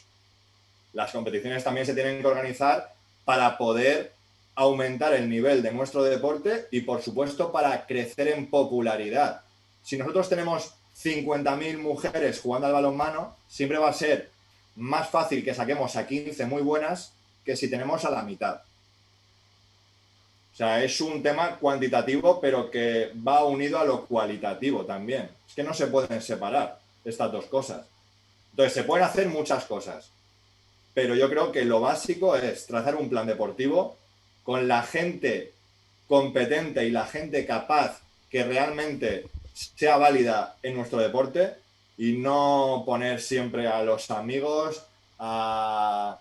Las competiciones también se tienen que organizar para poder aumentar el nivel de nuestro deporte y, por supuesto, para crecer en popularidad. Si nosotros tenemos 50.000 mujeres jugando al balonmano, siempre va a ser más fácil que saquemos a 15 muy buenas que si tenemos a la mitad. O sea, es un tema cuantitativo, pero que va unido a lo cualitativo también. Es que no se pueden separar estas dos cosas. Entonces, se pueden hacer muchas cosas, pero yo creo que lo básico es trazar un plan deportivo con la gente competente y la gente capaz que realmente sea válida en nuestro deporte, y no poner siempre a los amigos, a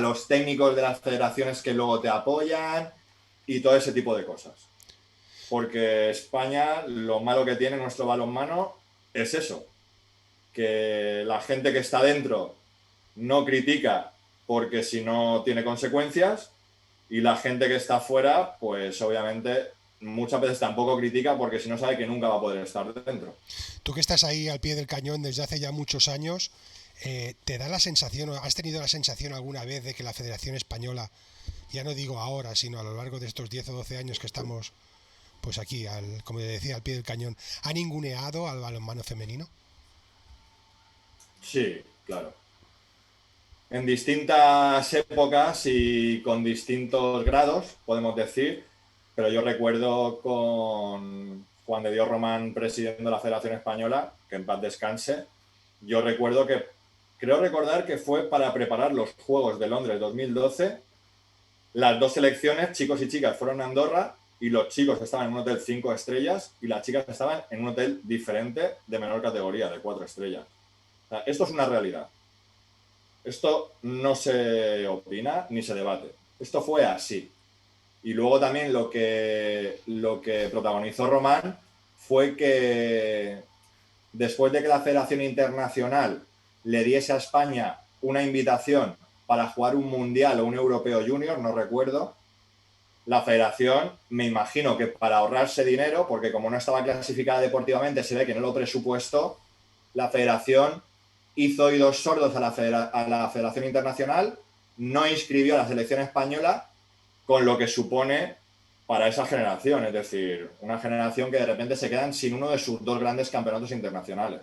los técnicos de las federaciones que luego te apoyan y todo ese tipo de cosas. Porque España, lo malo que tiene nuestro balonmano es eso, que la gente que está dentro no critica porque si no tiene consecuencias, y la gente que está fuera, pues obviamente muchas veces tampoco critica porque si no sabe que nunca va a poder estar dentro. Tú que estás ahí al pie del cañón desde hace ya muchos años, ¿te da la sensación, o has tenido la sensación alguna vez de que la Federación Española, ya no digo ahora, sino a lo largo de estos 10 o 12 años que estamos pues aquí, como decía, al pie del cañón, ha ninguneado al balonmano femenino? Sí, claro. En distintas épocas y con distintos grados, podemos decir, pero yo recuerdo con Juan de Dios Román presidiendo la Federación Española, que en paz descanse, yo recuerdo que creo recordar que fue para preparar los Juegos de Londres 2012. Las dos selecciones, chicos y chicas, fueron a Andorra y los chicos estaban en un hotel 5 estrellas y las chicas estaban en un hotel diferente de menor categoría, de 4 estrellas. O sea, esto es una realidad. Esto no se opina ni se debate. Esto fue así. Y luego también lo que protagonizó Román fue que después de que la Federación Internacional le diese a España una invitación para jugar un mundial o un europeo junior, no recuerdo, la federación, me imagino que para ahorrarse dinero, porque como no estaba clasificada deportivamente, se ve que no lo presupuestó, la federación hizo oídos sordos a la Federación Internacional, no inscribió a la selección española, con lo que supone para esa generación, es decir, una generación que de repente se quedan sin uno de sus dos grandes campeonatos internacionales.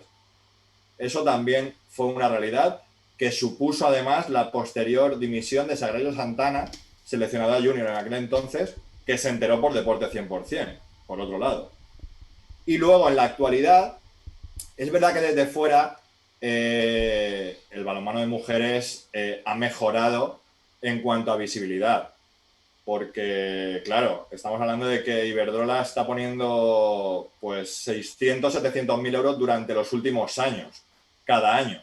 Eso también fue una realidad que supuso además la posterior dimisión de Sagrario Santana, seleccionado junior en aquel entonces, que se enteró por Deporte 100%, por otro lado. Y luego, en la actualidad, es verdad que desde fuera el balonmano de mujeres ha mejorado en cuanto a visibilidad. Porque, claro, estamos hablando de que Iberdrola está poniendo pues 600, 700.000 euros durante los últimos años, cada año.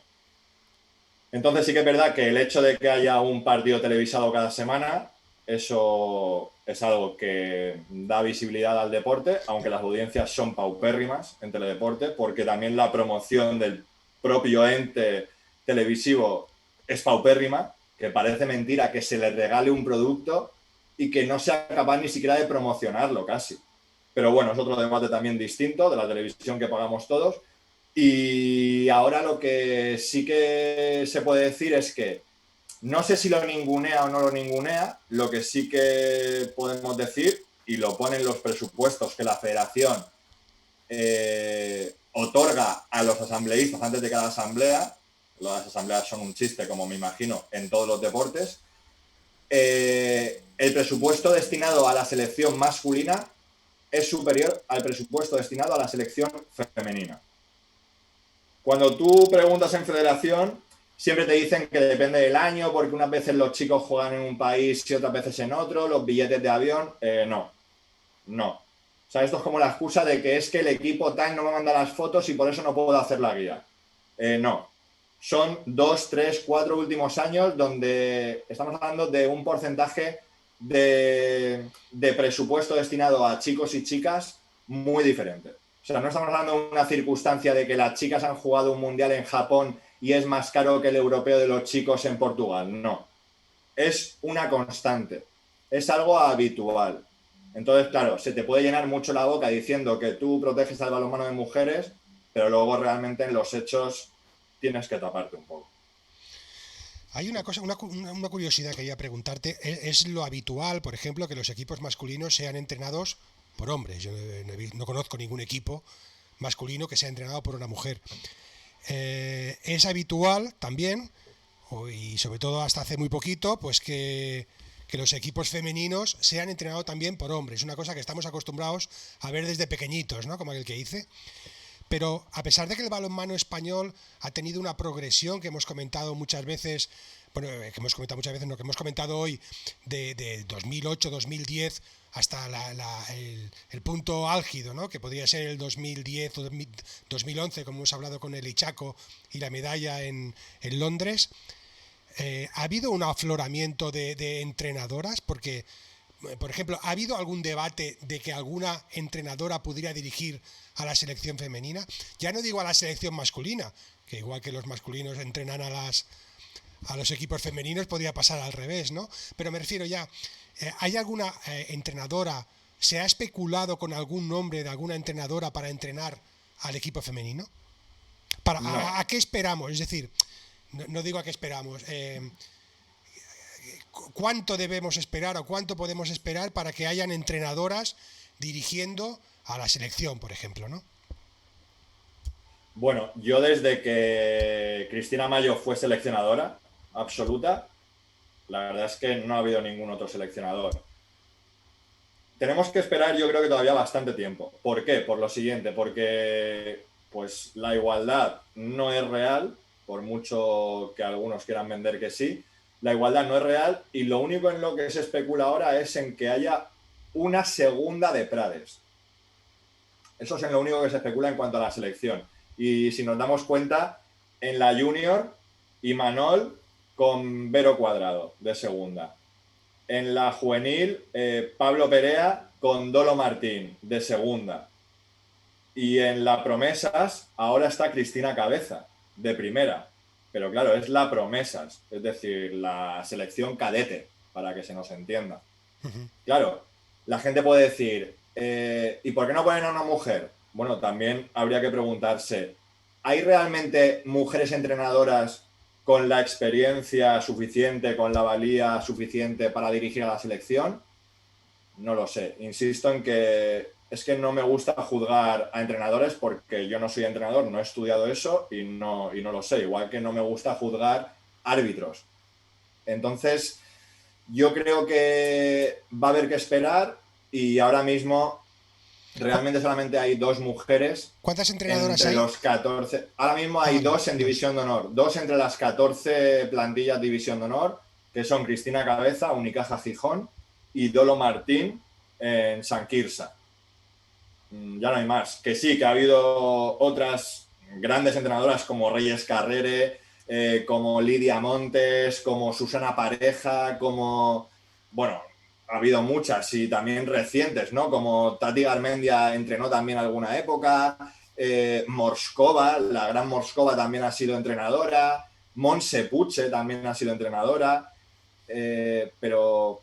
Entonces sí que es verdad que el hecho de que haya un partido televisado cada semana, eso es algo que da visibilidad al deporte, aunque las audiencias son paupérrimas en teledeporte, porque también la promoción del propio ente televisivo es paupérrima, que parece mentira que se le regale un producto y que no sea capaz ni siquiera de promocionarlo casi. Pero bueno, es otro debate también distinto de la televisión que pagamos todos. Y ahora lo que sí que se puede decir es que no sé si lo ningunea o no lo ningunea, lo que sí que podemos decir, y lo ponen los presupuestos que la federación otorga a los asambleístas antes de cada asamblea, las asambleas son un chiste, como me imagino, en todos los deportes, el presupuesto destinado a la selección masculina es superior al presupuesto destinado a la selección femenina. Cuando tú preguntas en federación, siempre te dicen que depende del año, porque unas veces los chicos juegan en un país y otras veces en otro, los billetes de avión, no. O sea, esto es como la excusa de que es que el equipo tal no me manda las fotos y por eso no puedo hacer la guía. No. Son 2, 3, 4 últimos años donde estamos hablando de un porcentaje de presupuesto destinado a chicos y chicas muy diferente. O sea, no estamos hablando de una circunstancia de que las chicas han jugado un mundial en Japón y es más caro que el europeo de los chicos en Portugal. No. Es una constante. Es algo habitual. Entonces, claro, se te puede llenar mucho la boca diciendo que tú proteges al balonmano de mujeres, pero luego realmente en los hechos tienes que taparte un poco. Hay una cosa, una curiosidad que quería preguntarte. ¿Es lo habitual, por ejemplo, que los equipos masculinos sean entrenados por hombres? Yo no conozco ningún equipo masculino que sea entrenado por una mujer. Es habitual también, y sobre todo hasta hace muy poquito, pues que los equipos femeninos sean entrenados también por hombres. Una cosa que estamos acostumbrados a ver desde pequeñitos, ¿no? Como aquel que dice. Pero a pesar de que el balonmano español ha tenido una progresión que hemos comentado muchas veces, bueno, que hemos comentado hoy, de 2008, 2010 hasta el punto álgido, ¿no? Que podría ser el 2010 o 2011, como hemos hablado con el Ichaco y la medalla en Londres. ¿Ha habido un afloramiento de entrenadoras? Porque, por ejemplo, ¿ha habido algún debate de que alguna entrenadora pudiera dirigir a la selección femenina? Ya no digo a la selección masculina, que igual que los masculinos entrenan a los equipos femeninos, podría pasar al revés, ¿no? Pero me refiero ya, ¿hay alguna entrenadora? ¿Se ha especulado con algún nombre de alguna entrenadora para entrenar al equipo femenino? No. ¿A qué esperamos? Es decir, no digo a qué esperamos. ¿Cuánto debemos esperar o cuánto podemos esperar para que hayan entrenadoras dirigiendo a la selección, por ejemplo, ¿no? Bueno, yo desde que Cristina Mayo fue seleccionadora absoluta, la verdad es que no ha habido ningún otro seleccionador. Tenemos que esperar, yo creo que todavía bastante tiempo. ¿Por qué? Por lo siguiente, porque pues la igualdad no es real por mucho que algunos quieran vender que sí. La igualdad no es real y lo único en lo que se especula ahora es en que haya una segunda de Prades. Eso es en lo único que se especula en cuanto a la selección. Y si nos damos cuenta, en la junior, Imanol con Vero Cuadrado, de segunda. En la juvenil, Pablo Perea con Dolo Martín, de segunda. Y en la promesas, ahora está Cristina Cabeza, de primera. Pero claro, es la promesas, es decir, la selección cadete, para que se nos entienda. Claro, la gente puede decir, ¿y por qué no ponen a una mujer? Bueno, también habría que preguntarse, ¿hay realmente mujeres entrenadoras con la experiencia suficiente, con la valía suficiente para dirigir a la selección? No lo sé. Insisto en que es que no me gusta juzgar a entrenadores porque yo no soy entrenador, no he estudiado eso y no lo sé. Igual que no me gusta juzgar árbitros. Entonces, yo creo que va a haber que esperar y ahora mismo realmente solamente hay 2 mujeres. ¿Cuántas entrenadoras entre hay? los 14. Ahora mismo hay 2 en División de Honor. 2 entre las 14 plantillas División de Honor, que son Cristina Cabeza, Unicaja Gijón, y Dolo Martín en San Quirze. Ya no hay más. Que sí, que ha habido otras grandes entrenadoras como Reyes Carrere, como Lidia Montes, como Susana Pareja, como... Bueno, ha habido muchas y también recientes, ¿no? Como Tati Garmendia entrenó también alguna época, Morskova, la gran Morskova también ha sido entrenadora, Montse Puche también ha sido entrenadora, pero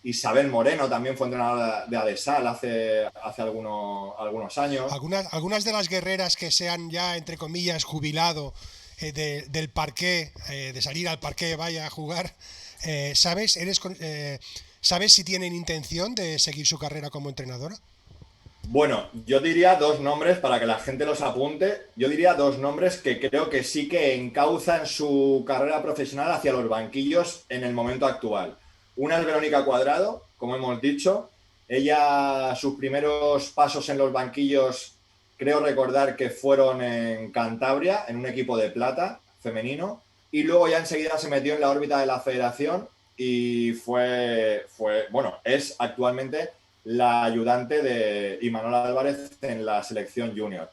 Isabel Moreno también fue entrenadora de Adesal hace algunos años. Algunas de las guerreras que se han ya, entre comillas, jubilado del parqué, de salir al parqué, vaya a jugar, ¿sabes? ¿Sabes si tienen intención de seguir su carrera como entrenadora? Bueno, yo diría 2 nombres para que la gente los apunte. Yo diría 2 nombres que creo que sí que encauzan su carrera profesional hacia los banquillos en el momento actual. Una es Verónica Cuadrado, como hemos dicho. Ella, sus primeros pasos en los banquillos, creo recordar que fueron en Cantabria, en un equipo de plata femenino. Y luego ya enseguida se metió en la órbita de la federación y bueno, es actualmente la ayudante de Imanol Álvarez en la selección junior.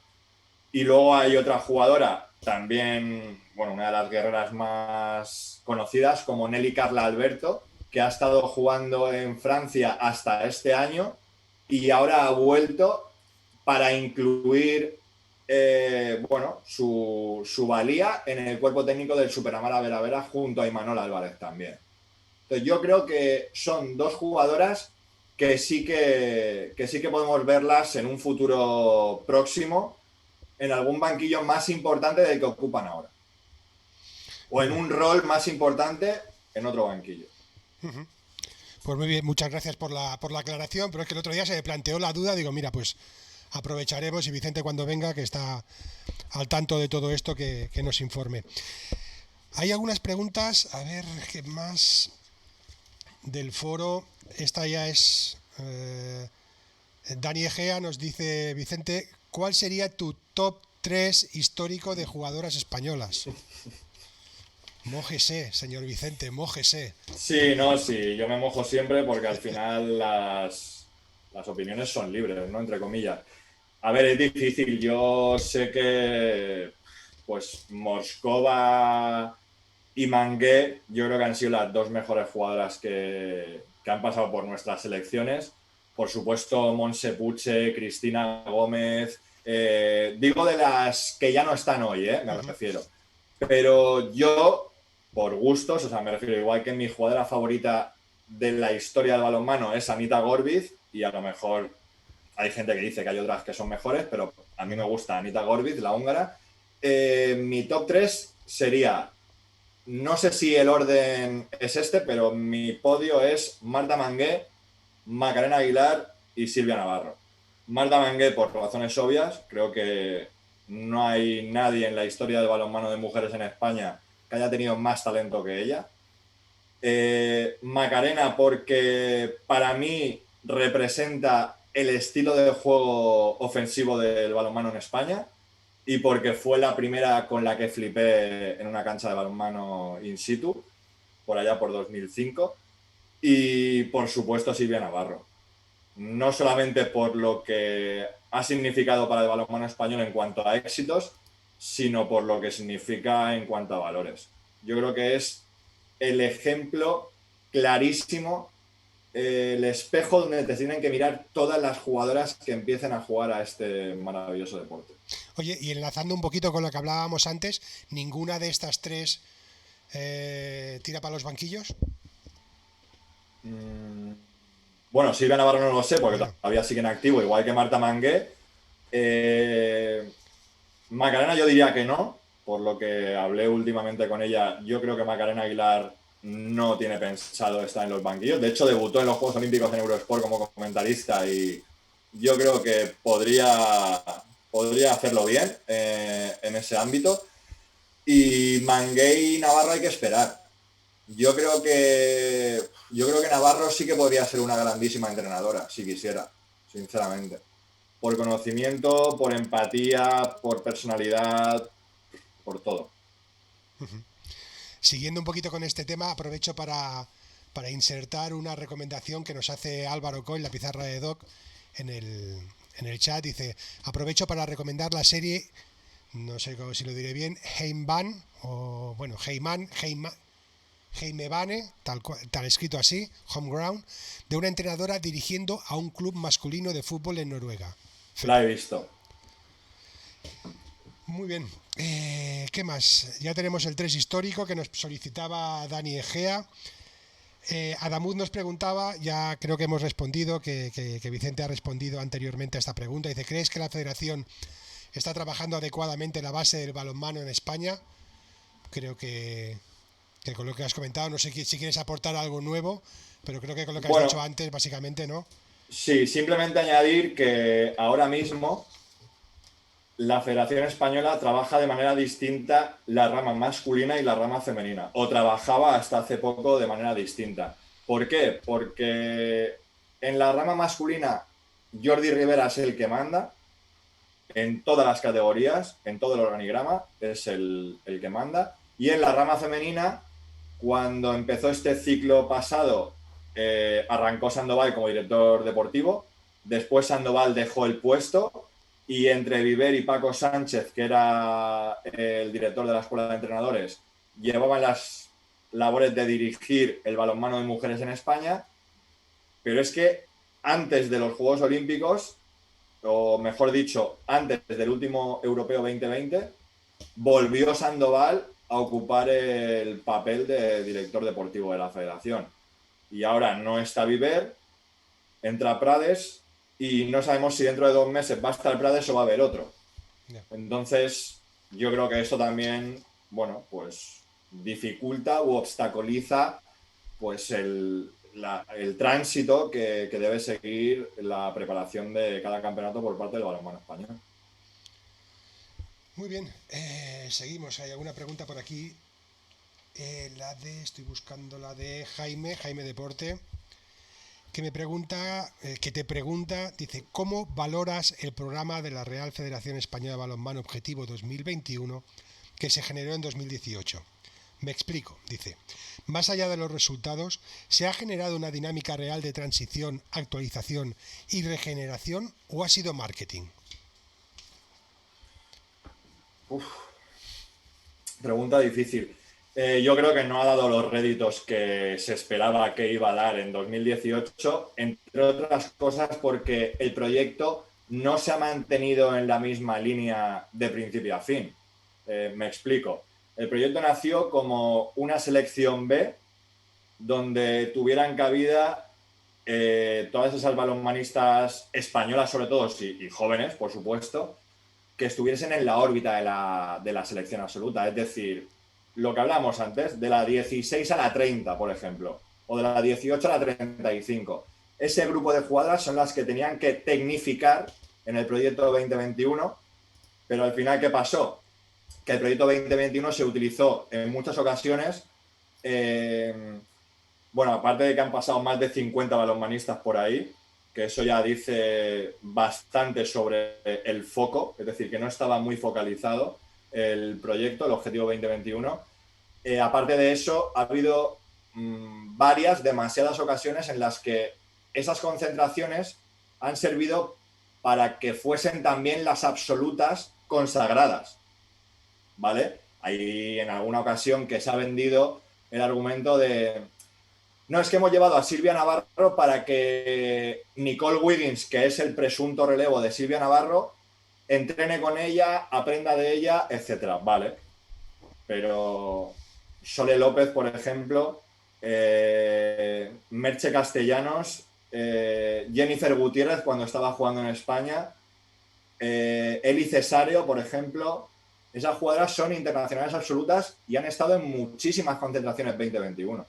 Y luego hay otra jugadora, también, bueno, una de las guerreras más conocidas, como Nelly Carla Alberto, que ha estado jugando en Francia hasta este año y ahora ha vuelto para incluir bueno, su valía en el cuerpo técnico del Superamara Vera Vera junto a Imanol Álvarez también. Entonces yo creo que son 2 jugadoras que sí que podemos verlas en un futuro próximo en algún banquillo más importante del que ocupan ahora. O en un rol más importante en otro banquillo. Pues muy bien, muchas gracias por la aclaración, pero es que el otro día se me planteó la duda, digo, mira, pues aprovecharemos y Vicente cuando venga, que está al tanto de todo esto, que nos informe. Hay algunas preguntas, a ver qué más del foro. Esta ya es Dani Egea, nos dice: Vicente, ¿cuál sería tu top 3 histórico de jugadoras españolas? Mójese, señor Vicente, mójese. Sí, yo me mojo siempre porque al final las opiniones son libres, ¿no? Entre comillas. A ver, es difícil. Yo sé que pues Morskova y Mangué, yo creo que han sido las 2 mejores jugadoras que han pasado por nuestras selecciones. Por supuesto, Montse Puche, Cristina Gómez. Digo de las que ya no están hoy, me refiero. Pero yo, por gustos, o sea, me refiero igual que mi jugadora favorita de la historia del balonmano es Anita Gorbiz, y a lo mejor hay gente que dice que hay otras que son mejores, pero a mí me gusta Anita Gorbiz, la húngara. Mi top 3 sería, no sé si el orden es este, pero mi podio es Marta Mangué, Macarena Aguilar y Silvia Navarro. Marta Mangué por razones obvias, creo que no hay nadie en la historia del balonmano de mujeres en España que haya tenido más talento que ella. Macarena porque para mí representa el estilo de juego ofensivo del balonmano en España. y porque fue la primera con la que flipé en una cancha de balonmano in situ, por allá por 2005. Y por supuesto Silvia Navarro. No solamente por lo que ha significado para el balonmano español en cuanto a éxitos, sino por lo que significa en cuanto a valores. Yo creo que es el ejemplo clarísimo, el espejo donde te tienen que mirar todas las jugadoras que empiecen a jugar a este maravilloso deporte. Oye, y enlazando un poquito con lo que hablábamos antes, ¿ninguna de estas tres tira para los banquillos? Bueno, Silvia Navarro no lo sé porque Bueno. todavía sigue en activo, igual que Marta Mangué. Macarena yo diría que no, por lo que hablé últimamente con ella. Yo creo que Macarena Aguilar no tiene pensado estar en los banquillos. De hecho, debutó en los Juegos Olímpicos en Eurosport como comentarista y yo creo que podría hacerlo bien en ese ámbito. Y Mangué y Navarro hay que esperar. Yo creo que Navarro sí que podría ser una grandísima entrenadora, si quisiera, sinceramente. Por conocimiento, por empatía, por personalidad, por todo. Siguiendo un poquito con este tema, aprovecho para insertar una recomendación que nos hace Álvaro Coy, la pizarra de Doc, en el chat. Dice, aprovecho para recomendar la serie, no sé si lo diré bien, Heimban, o bueno, Heimebane, tal escrito así, Homeground, de una entrenadora dirigiendo a un club masculino de fútbol en Noruega. La he visto. Muy bien. ¿Qué más? Ya tenemos el 3 histórico que nos solicitaba Dani Egea. Adamud nos preguntaba, ya creo que hemos respondido, que Vicente ha respondido anteriormente a esta pregunta. Dice, ¿crees que la federación está trabajando adecuadamente la base del balonmano en España? Creo que con lo que has comentado, no sé si quieres aportar algo nuevo, pero creo que con lo que has dicho antes, básicamente, ¿no? Sí, simplemente añadir que ahora mismo la Federación Española trabaja de manera distinta la rama masculina y la rama femenina, o trabajaba hasta hace poco de manera distinta. ¿Por qué? Porque en la rama masculina Jordi Rivera es el que manda, en todas las categorías, en todo el organigrama, es el que manda, y en la rama femenina, cuando empezó este ciclo pasado, arrancó Sandoval como director deportivo, después Sandoval dejó el puesto y entre Viver y Paco Sánchez, que era el director de la Escuela de Entrenadores, llevaban las labores de dirigir el balonmano de mujeres en España, pero es que antes de los Juegos Olímpicos, o mejor dicho, antes del último Europeo 2020, volvió Sandoval a ocupar el papel de director deportivo de la federación. Y ahora no está Viver, entra Prades y no sabemos si dentro de 2 meses va a estar Prades o va a haber otro. Entonces, yo creo que eso también, bueno, pues dificulta u obstaculiza pues el tránsito que debe seguir la preparación de cada campeonato por parte del balonmano español. Muy bien, seguimos. Hay alguna pregunta por aquí. Estoy buscando la de Jaime Deporte, que me pregunta, dice, ¿cómo valoras el programa de la Real Federación Española de Balonmano Objetivo 2021 que se generó en 2018? Me explico, dice, más allá de los resultados, ¿se ha generado una dinámica real de transición, actualización y regeneración o ha sido marketing? Pregunta difícil. Yo creo que no ha dado los réditos que se esperaba que iba a dar en 2018, entre otras cosas porque el proyecto no se ha mantenido en la misma línea de principio a fin. Me explico. El proyecto nació como una selección B donde tuvieran cabida todas esas balonmanistas españolas, sobre todo, y jóvenes, por supuesto, que estuviesen en la órbita de la selección absoluta. Es decir, lo que hablamos antes, de la 16 a la 30, por ejemplo, o de la 18 a la 35. Ese grupo de jugadoras son las que tenían que tecnificar en el proyecto 2021, pero al final, ¿qué pasó? Que el proyecto 2021 se utilizó en muchas ocasiones, bueno, aparte de que han pasado más de 50 balonmanistas por ahí, que eso ya dice bastante sobre el foco, es decir, que no estaba muy focalizado el proyecto, el Objetivo 2021. Aparte de eso, ha habido demasiadas ocasiones en las que esas concentraciones han servido para que fuesen también las absolutas consagradas, ¿vale? Hay en alguna ocasión que se ha vendido el argumento de no, es que hemos llevado a Silvia Navarro para que Nicole Wiggins, que es el presunto relevo de Silvia Navarro, entrene con ella, aprenda de ella, etcétera. Vale. Pero Sole López, por ejemplo, Merche Castellanos, Jennifer Gutiérrez cuando estaba jugando en España, Eli Cesario, por ejemplo, esas jugadoras son internacionales absolutas y han estado en muchísimas concentraciones 2021.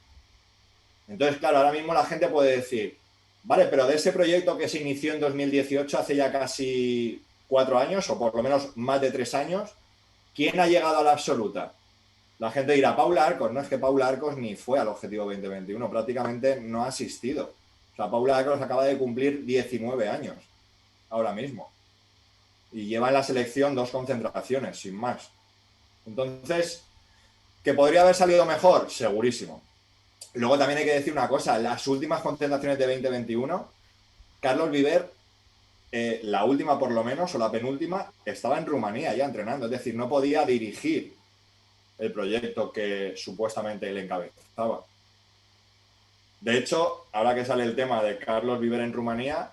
Entonces, claro, ahora mismo la gente puede decir, vale, pero de ese proyecto que se inició en 2018, hace ya casi 4 años, o por lo menos más de 3 años, ¿quién ha llegado a la absoluta? La gente dirá, Paula Arcos. No, es que Paula Arcos ni fue al Objetivo 2021, prácticamente no ha asistido. O sea, Paula Arcos acaba de cumplir 19 años, ahora mismo. Y lleva en la selección 2 concentraciones, sin más. Entonces, ¿que podría haber salido mejor? Segurísimo. Luego también hay que decir una cosa, las últimas concentraciones de 2021, Carlos Viver, la última por lo menos, o la penúltima, estaba en Rumanía ya entrenando, es decir, no podía dirigir el proyecto que supuestamente él encabezaba. De hecho, ahora que sale el tema de Carlos Viver en Rumanía,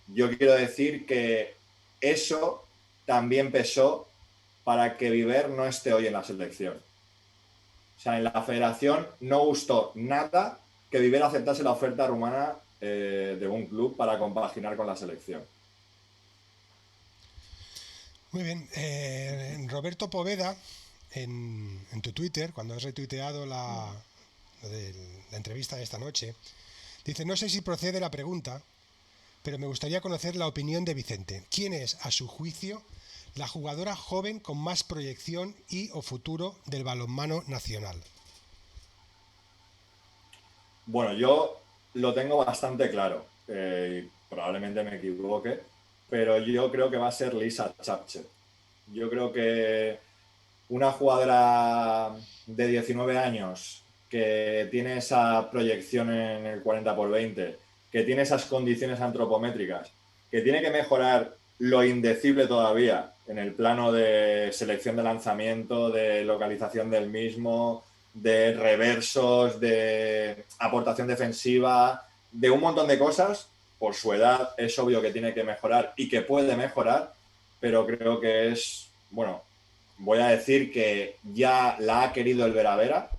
yo quiero decir que eso también pesó para que Viver no esté hoy en la selección. O sea, en la federación no gustó nada que Viver aceptase la oferta rumana de un club para compaginar con la selección. Muy bien. Roberto Poveda, en tu Twitter, cuando has retuiteado la entrevista de esta noche, dice, no sé si procede la pregunta, pero me gustaría conocer la opinión de Vicente. ¿Quién es, a su juicio, la jugadora joven con más proyección y o futuro del balonmano nacional? Bueno, yo lo tengo bastante claro, y probablemente me equivoque, pero yo creo que va a ser Lisa Chapche. Yo creo que una jugadora de 19 años que tiene esa proyección en el 40x20, que tiene esas condiciones antropométricas, que tiene que mejorar lo indecible todavía en el plano de selección de lanzamiento, de localización del mismo, de reversos, de aportación defensiva, de un montón de cosas. Por su edad es obvio que tiene que mejorar y que puede mejorar, pero creo que es, bueno, voy a decir que ya la ha querido el Vera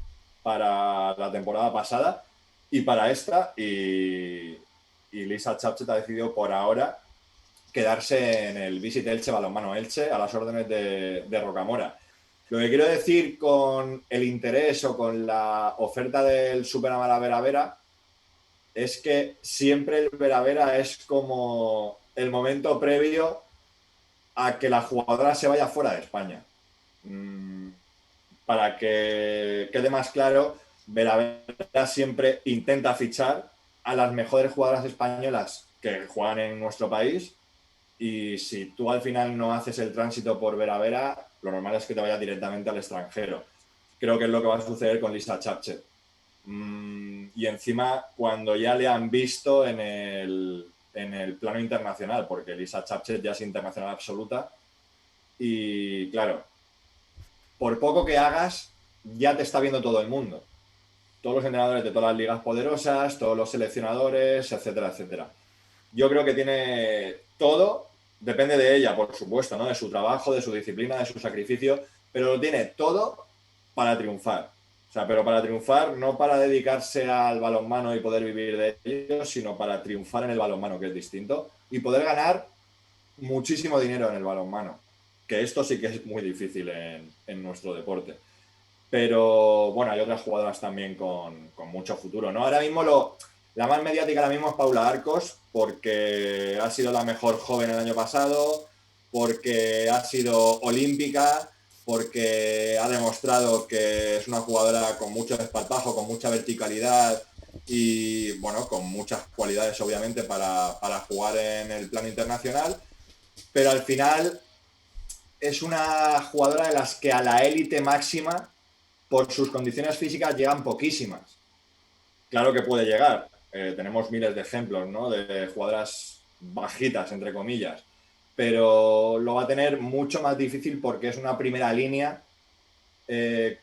para la temporada pasada y para esta, y Lisa Chapchet ha decidido por ahora quedarse en el Visit Elche Balonmano Elche a las órdenes de Rocamora. Lo que quiero decir con el interés o con la oferta del Superamara Vera es que siempre el Vera es como el momento previo a que la jugadora se vaya fuera de España. Para que quede más claro, Vera siempre intenta fichar a las mejores jugadoras españolas que juegan en nuestro país, y si tú al final no haces el tránsito por Vera, lo normal es que te vayas directamente al extranjero. Creo que es lo que va a suceder con Lisa Chapchet. Y encima, cuando ya le han visto en el plano internacional, porque Lisa Chapchet ya es internacional absoluta, y claro, por poco que hagas, ya te está viendo todo el mundo. Todos los entrenadores de todas las ligas poderosas, todos los seleccionadores, etcétera, etcétera. Yo creo que tiene todo, depende de ella, por supuesto, ¿no? De su trabajo, de su disciplina, de su sacrificio, pero lo tiene todo para triunfar. O sea, pero para triunfar, no para dedicarse al balonmano y poder vivir de ello, sino para triunfar en el balonmano, que es distinto, y poder ganar muchísimo dinero en el balonmano, que esto sí que es muy difícil en nuestro deporte. Pero bueno, hay otras jugadoras también con mucho futuro, ¿no? Ahora mismo la más mediática ahora mismo es Paula Arcos, porque ha sido la mejor joven el año pasado, porque ha sido olímpica, porque ha demostrado que es una jugadora con mucho desparpajo, con mucha verticalidad, y bueno, con muchas cualidades obviamente para jugar en el plano internacional, pero al final es una jugadora de las que a la élite máxima, por sus condiciones físicas, llegan poquísimas. Claro que puede llegar, tenemos miles de ejemplos, ¿no?, de jugadoras bajitas, entre comillas, pero lo va a tener mucho más difícil porque es una primera línea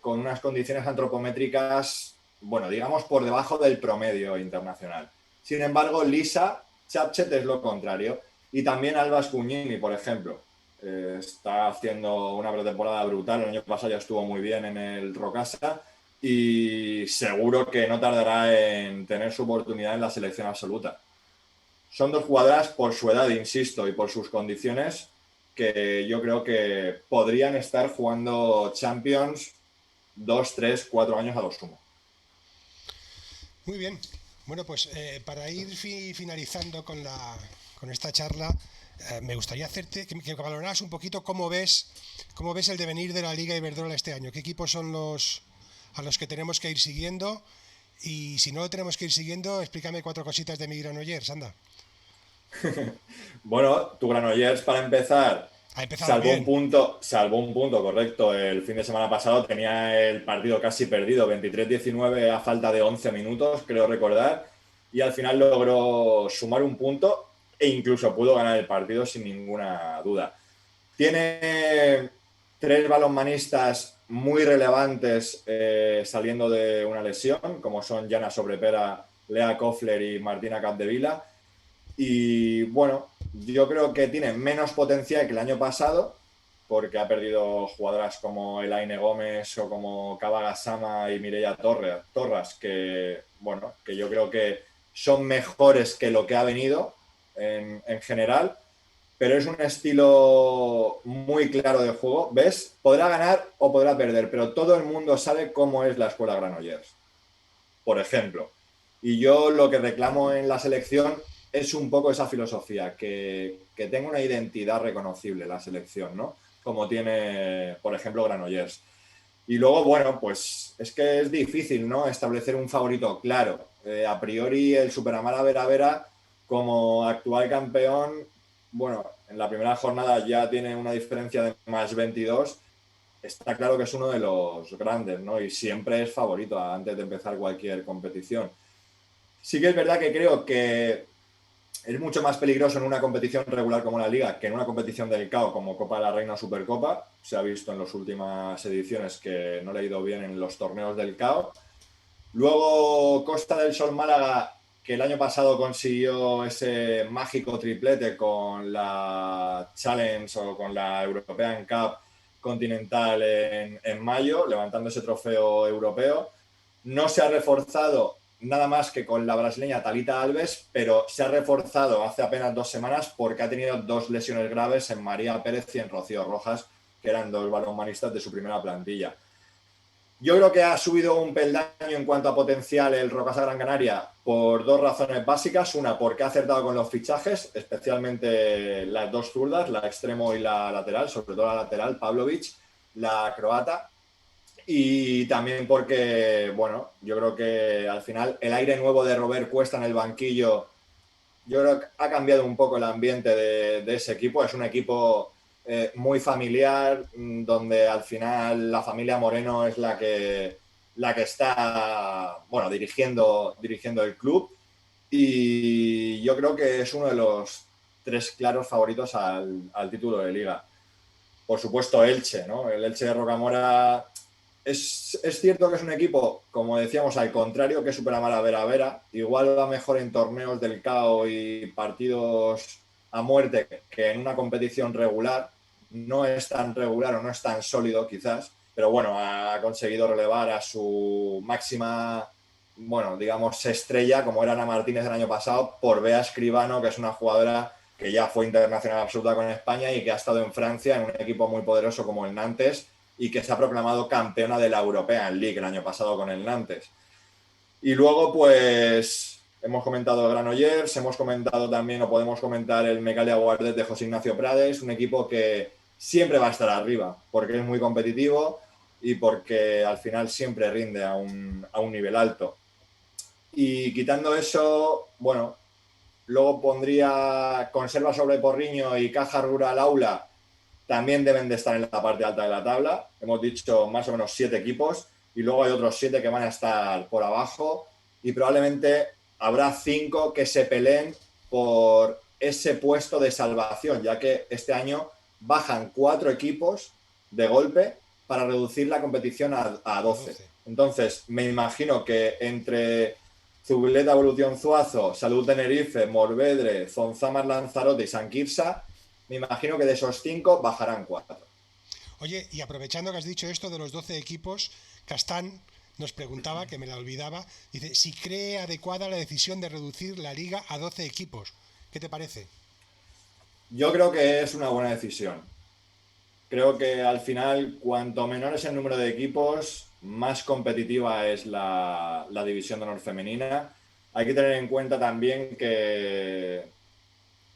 con unas condiciones antropométricas, bueno, digamos por debajo del promedio internacional. Sin embargo, Lisa Chapchet es lo contrario. Y también Alba Scugnini, por ejemplo. Está haciendo una pretemporada brutal. El año pasado ya estuvo muy bien en el Rocasa y seguro que no tardará en tener su oportunidad en la selección absoluta. Son dos jugadoras por su edad, insisto, y por sus condiciones, que yo creo que podrían estar jugando Champions 2, 3, 4 años a lo sumo. Muy bien. Bueno, pues para ir finalizando con esta charla, me gustaría hacerte que valoraras un poquito cómo ves el devenir de la Liga Iberdrola este año. ¿Qué equipos son a los que tenemos que ir siguiendo? Y si no lo tenemos que ir siguiendo, explícame 4 cositas de mi Granollers, anda. Bueno, tu Granollers, para empezar, Ha empezado bien. salvó un punto, correcto. El fin de semana pasado tenía el partido casi perdido, 23-19 a falta de 11 minutos, creo recordar, y al final logró sumar un punto e incluso pudo ganar el partido sin ninguna duda. Tiene 3 balonmanistas muy relevantes saliendo de una lesión, como son Jana Sobrepera, Lea Koffler y Martina Capdevila. Y bueno, yo creo que tiene menos potencial que el año pasado, porque ha perdido jugadoras como Elaine Gómez o como Kaba Gassama y Mireia Torras, que, bueno, que yo creo que son mejores que lo que ha venido en general, pero es un estilo muy claro de juego. ¿Ves? Podrá ganar o podrá perder, pero todo el mundo sabe cómo es la escuela Granollers, por ejemplo. Y yo lo que reclamo en la selección es un poco esa filosofía, que tenga una identidad reconocible la selección, ¿no? Como tiene, por ejemplo, Granollers. Y luego, bueno, pues es que es difícil, ¿no?, establecer un favorito claro. A priori, el Superamara Vera Vera, como actual campeón, bueno, en la primera jornada ya tiene una diferencia de más 22. Está claro que es uno de los grandes, ¿no? Y siempre es favorito antes de empezar cualquier competición. Sí que es verdad que creo que es mucho más peligroso en una competición regular como la Liga que en una competición del CAO como Copa de la Reina o Supercopa. Se ha visto en las últimas ediciones que no le ha ido bien en los torneos del CAO. Luego Costa del Sol Málaga, que el año pasado consiguió ese mágico triplete con la Challenge o con la European Cup Continental en mayo, levantando ese trofeo europeo. No se ha reforzado nada más que con la brasileña Thalita Alves, pero se ha reforzado hace apenas 2 semanas porque ha tenido 2 lesiones graves en María Pérez y en Rocío Rojas, que eran 2 balonmanistas de su primera plantilla. Yo creo que ha subido un peldaño en cuanto a potencial el Rocasa Gran Canaria por 2 razones básicas. Una, porque ha acertado con los fichajes, especialmente las 2 zurdas, la extremo y la lateral, sobre todo la lateral, Pavlovic, la croata. Y también porque, bueno, yo creo que al final el aire nuevo de Robert Cuesta en el banquillo, yo creo que ha cambiado un poco el ambiente de ese equipo. Es un equipo muy familiar, donde al final la familia Moreno es la que está, bueno, dirigiendo el club. Y yo creo que es uno de los 3 claros favoritos al título de Liga. Por supuesto, Elche, ¿no? El Elche de Rocamora es cierto que es un equipo, como decíamos, al contrario que Superamara Vera Vera. Igual va mejor en torneos del CAO y partidos a muerte que en una competición regular. No es tan regular o no es tan sólido, quizás, pero bueno, ha conseguido relevar a su máxima, bueno, digamos, estrella, como era Ana Martínez el año pasado, por Bea Escribano, que es una jugadora que ya fue internacional absoluta con España y que ha estado en Francia en un equipo muy poderoso como el Nantes, y que se ha proclamado campeona de la European League el año pasado con el Nantes. Y luego, pues, hemos comentado Granollers, hemos comentado también, o podemos comentar, el Mecalia Guardet de José Ignacio Prades, un equipo que siempre va a estar arriba, porque es muy competitivo y porque al final siempre rinde a un nivel alto. Y quitando eso, bueno, luego pondría Conserva sobre Porriño y Caja Rural Aula, también deben de estar en la parte alta de la tabla. Hemos dicho más o menos 7 equipos y luego hay otros 7 que van a estar por abajo y probablemente habrá 5 que se peleen por ese puesto de salvación, ya que este año bajan 4 equipos de golpe para reducir la competición a 12. Entonces, me imagino que entre Zubeleta Evolución Zuazo, Salud Tenerife, Morvedre, Zonzamar Lanzarote y San Quirze, me imagino que de esos 5 bajarán 4. Oye, y aprovechando que has dicho esto de los 12 equipos, Castán nos preguntaba, que me la olvidaba, dice, si cree adecuada la decisión de reducir la liga a 12 equipos. ¿Qué te parece? Yo creo que es una buena decisión. Creo que al final, cuanto menor es el número de equipos, más competitiva es la división de honor femenina. Hay que tener en cuenta también que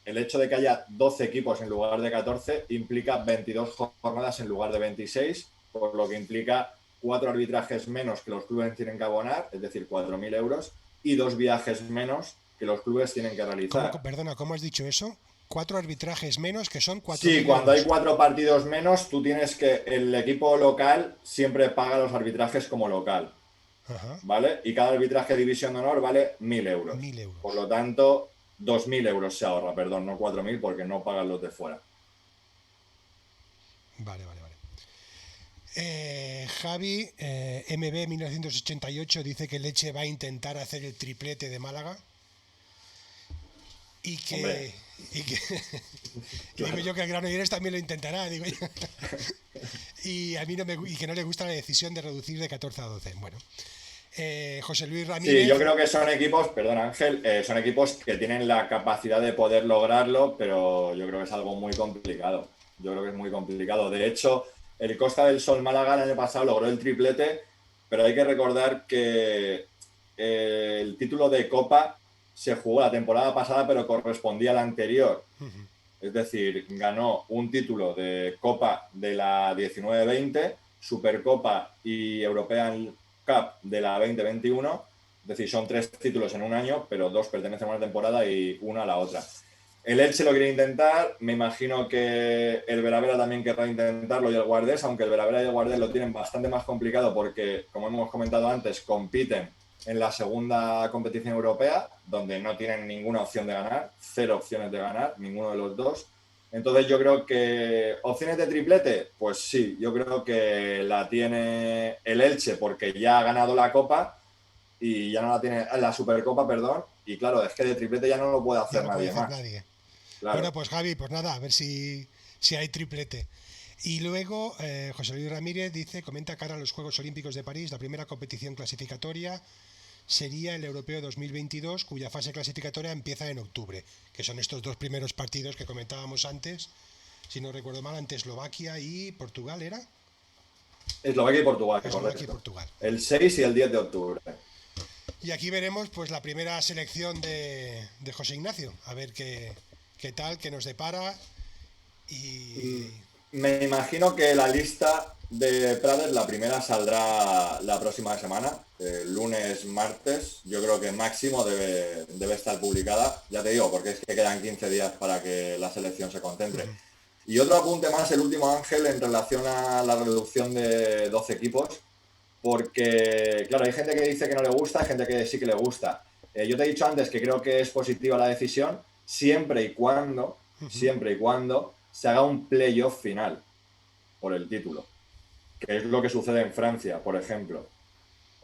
el hecho de que haya 12 equipos en lugar de 14 implica 22 jornadas en lugar de 26, por lo que implica 4 arbitrajes menos que los clubes tienen que abonar, es decir, 4.000 euros, y 2 viajes menos que los clubes tienen que realizar. Perdona, ¿cómo has dicho eso? 4 arbitrajes menos, que son 4.000 Sí, cuando euros. hay 4 partidos menos, tú tienes que, el equipo local siempre paga los arbitrajes como local, Ajá. ¿vale? Y cada arbitraje de división de honor vale 1.000 euros. 1.000 euros. Por lo tanto, 2.000 euros se ahorra, perdón, no 4.000 porque no pagan los de fuera. Vale. Javi, MB 1988, dice que Leche va a intentar hacer el triplete de Málaga y que Claro. digo yo que el Granollers también lo intentará, digo yo. Y a mí y que no le gusta la decisión de reducir de 14 a 12. Bueno, José Luis Ramírez. Sí, yo creo que son equipos, perdón Ángel, son equipos que tienen la capacidad de poder lograrlo, pero yo creo que es algo muy complicado. Yo creo que es muy complicado. De hecho, el Costa del Sol Málaga el año pasado logró el triplete, pero hay que recordar que el título de Copa se jugó la temporada pasada, pero correspondía al anterior. Es decir, ganó un título de Copa de la 19-20, Supercopa y European Cup de la 2021. Es decir, son 3 títulos en un año, pero 2 pertenecen a una temporada y 1 a la otra. El Elche lo quiere intentar, me imagino que el Veravera también querrá intentarlo y el Guardés, aunque el Veravera y el Guardés lo tienen bastante más complicado porque, como hemos comentado antes, compiten en la segunda competición europea, donde no tienen ninguna opción de ganar, 0 opciones de ganar, ninguno de los dos. Entonces yo creo que opciones de triplete, pues sí, yo creo que la tiene el Elche porque ya ha ganado la Copa y ya no la tiene, la Supercopa, perdón, y claro, es que de triplete ya no lo puede hacer nadie más. Claro. Bueno, pues Javi, pues nada, a ver si hay triplete. Y luego José Luis Ramírez dice, comenta cara a los Juegos Olímpicos de París, la primera competición clasificatoria sería el Europeo 2022, cuya fase clasificatoria empieza en octubre, que son estos 2 primeros partidos que comentábamos antes, si no recuerdo mal, ante Eslovaquia y Portugal, ¿era? Eslovaquia y Portugal, Eslovaquia y correcto. Portugal. El 6 y el 10 de octubre. Y aquí veremos pues la primera selección de José Ignacio, a ver qué tal, qué nos depara. Y me imagino que la lista de Prades, la primera saldrá la próxima semana, lunes, martes. Yo creo que máximo debe estar publicada. Ya te digo, porque es que quedan 15 días para que la selección se concentre. Y otro apunte más, el último, Ángel, en relación a la reducción de 12 equipos, porque, claro, hay gente que dice que no le gusta, hay gente que sí que le gusta. Yo te he dicho antes que creo que es positiva la decisión, siempre y cuando se haga un playoff final por el título, que es lo que sucede en Francia, por ejemplo,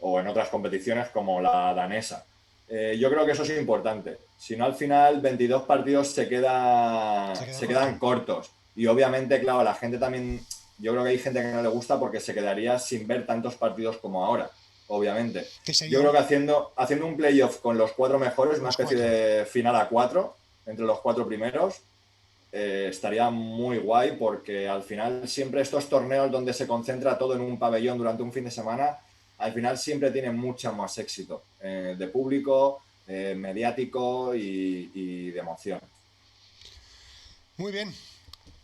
o en otras competiciones como la danesa. Yo creo que eso es importante. Si no, al final 22 partidos se quedan cortos. Y obviamente, claro, la gente también, yo creo que hay gente que no le gusta porque se quedaría sin ver tantos partidos como ahora, obviamente. Yo creo que haciendo un playoff con los 4 mejores, una especie de final a 4, entre los 4 primeros, estaría muy guay porque al final siempre estos torneos donde se concentra todo en un pabellón durante un fin de semana, al final siempre tienen mucho más éxito de público, mediático y de emoción. Muy bien.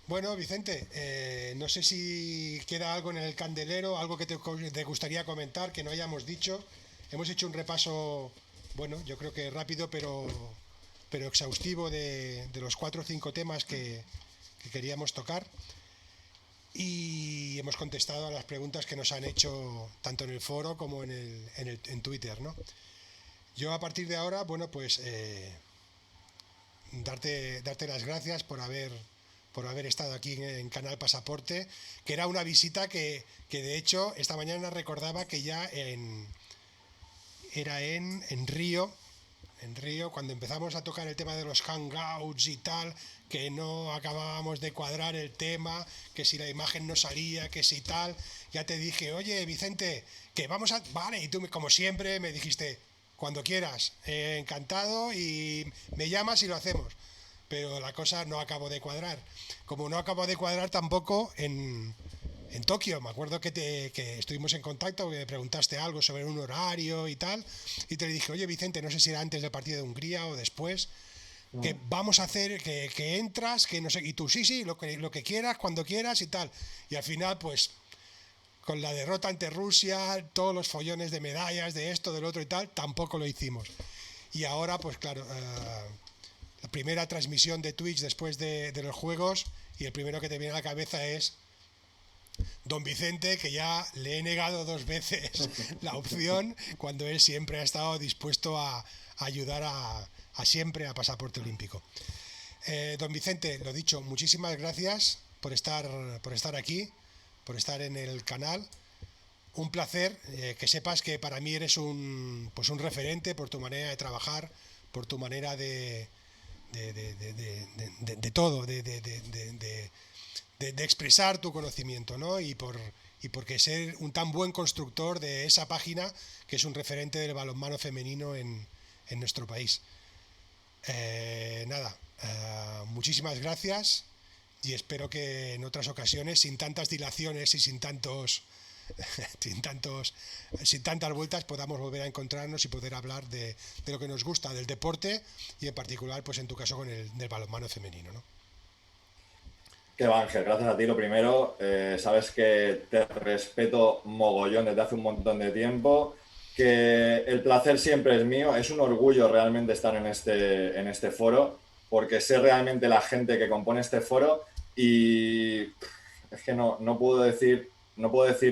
Bueno, Vicente, no sé si queda algo en el candelero, algo que te gustaría comentar que no hayamos dicho. Hemos hecho un repaso bueno, yo creo que rápido pero exhaustivo de los 4 o 5 temas que queríamos tocar. Y hemos contestado a las preguntas que nos han hecho tanto en el foro como en Twitter, ¿no? Yo a partir de ahora, bueno, pues darte las gracias por haber estado aquí en Canal Pasaporte, que era una visita que de hecho esta mañana recordaba que ya era en Río, cuando empezamos a tocar el tema de los hangouts y tal, que no acabábamos de cuadrar el tema, que si la imagen no salía, que si tal, ya te dije, oye Vicente, que vamos a... Vale, y tú como siempre me dijiste, cuando quieras, encantado, y me llamas y lo hacemos. Pero la cosa no acabó de cuadrar. Como no acabó de cuadrar tampoco en Tokio. Me acuerdo que estuvimos en contacto, que me preguntaste algo sobre un horario y tal, y te dije, oye Vicente, no sé si era antes del partido de Hungría o después, que vamos a hacer, que entras, que no sé, y tú sí, lo que quieras, cuando quieras y tal. Y al final, pues, con la derrota ante Rusia, todos los follones de medallas, de esto, del otro y tal, tampoco lo hicimos. Y ahora, pues claro, la primera transmisión de Twitch después de los juegos, y el primero que te viene a la cabeza es don Vicente, que ya le he negado 2 veces la opción, cuando él siempre ha estado dispuesto a ayudar a siempre a Pasaporte Olímpico. Don Vicente, lo dicho, muchísimas gracias por estar aquí, por estar en el canal. Un placer, que sepas que para mí eres un referente por tu manera de trabajar, por tu manera de todo, de expresar tu conocimiento, ¿no? Y porque ser un tan buen constructor de esa página que es un referente del balonmano femenino en nuestro país. Muchísimas gracias y espero que en otras ocasiones, sin tantas dilaciones y sin tantas vueltas, podamos volver a encontrarnos y poder hablar de lo que nos gusta, del deporte y en particular, pues en tu caso, con del balonmano femenino, ¿no? Qué va, Ángel, gracias a ti lo primero. Sabes que te respeto mogollón desde hace un montón de tiempo, que el placer siempre es mío. Es un orgullo realmente estar en este foro, porque sé realmente la gente que compone este foro y es que no puedo decir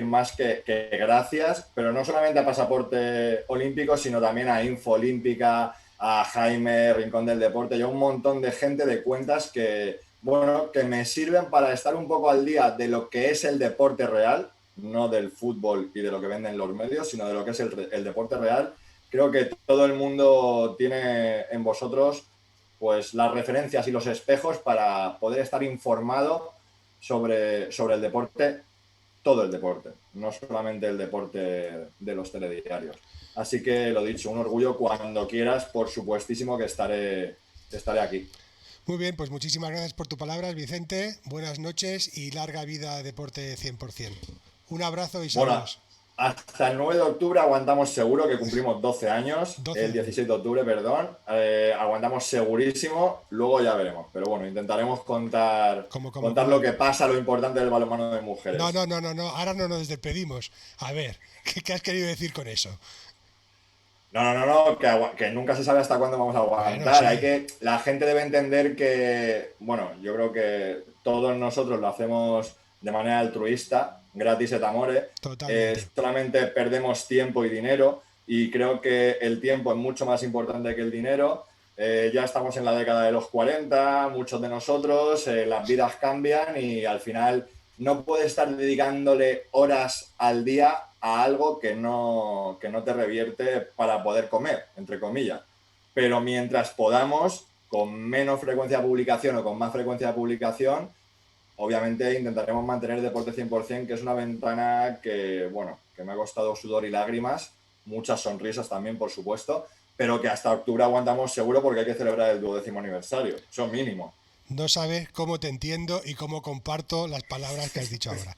más que gracias, pero no solamente a Pasaporte Olímpico, sino también a Info Olímpica, a Jaime, Rincón del Deporte y a un montón de gente de cuentas que me sirven para estar un poco al día de lo que es el deporte real, no del fútbol y de lo que venden los medios, sino de lo que es el deporte real. Creo que todo el mundo tiene en vosotros pues las referencias y los espejos para poder estar informado sobre el deporte, todo el deporte, no solamente el deporte de los telediarios. Así que lo dicho, un orgullo. Cuando quieras, por supuestísimo que estaré aquí. Muy bien, pues muchísimas gracias por tus palabras, Vicente. Buenas noches y larga vida a Deporte 100%. Un abrazo y saludos. Bueno, hasta el 9 de octubre aguantamos seguro, que cumplimos 12 años. 12 el 16 de octubre, perdón. Aguantamos segurísimo, luego ya veremos. Pero bueno, intentaremos contar lo que pasa, lo importante del balonmano de mujeres. No, ahora no nos despedimos. A ver, ¿qué has querido decir con eso? No, que nunca se sabe hasta cuándo vamos a aguantar. Bueno, sí. La gente debe entender que, bueno, yo creo que todos nosotros lo hacemos de manera altruista, gratis et amore. Solamente perdemos tiempo y dinero, y creo que el tiempo es mucho más importante que el dinero. Ya estamos en la década de los 40, muchos de nosotros, las vidas cambian y al final no puedes estar dedicándole horas al día a algo que no te revierte para poder comer, entre comillas. Pero mientras podamos, con menos frecuencia de publicación o con más frecuencia de publicación, obviamente intentaremos mantener Deporte 100%, que es una ventana que me ha costado sudor y lágrimas, muchas sonrisas también, por supuesto, pero que hasta octubre aguantamos seguro, porque hay que celebrar el 12º aniversario, eso mínimo. No sabes cómo te entiendo y cómo comparto las palabras que has dicho ahora.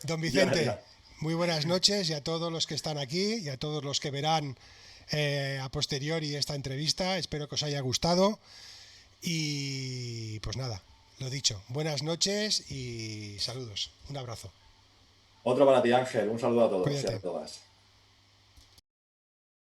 Don Vicente, ya. Muy buenas noches, y a todos los que están aquí y a todos los que verán a posteriori esta entrevista. Espero que os haya gustado y pues nada, lo dicho, buenas noches y saludos. Un abrazo. Otro para ti, Ángel. Un saludo a todos. Cuídate. Y a todas.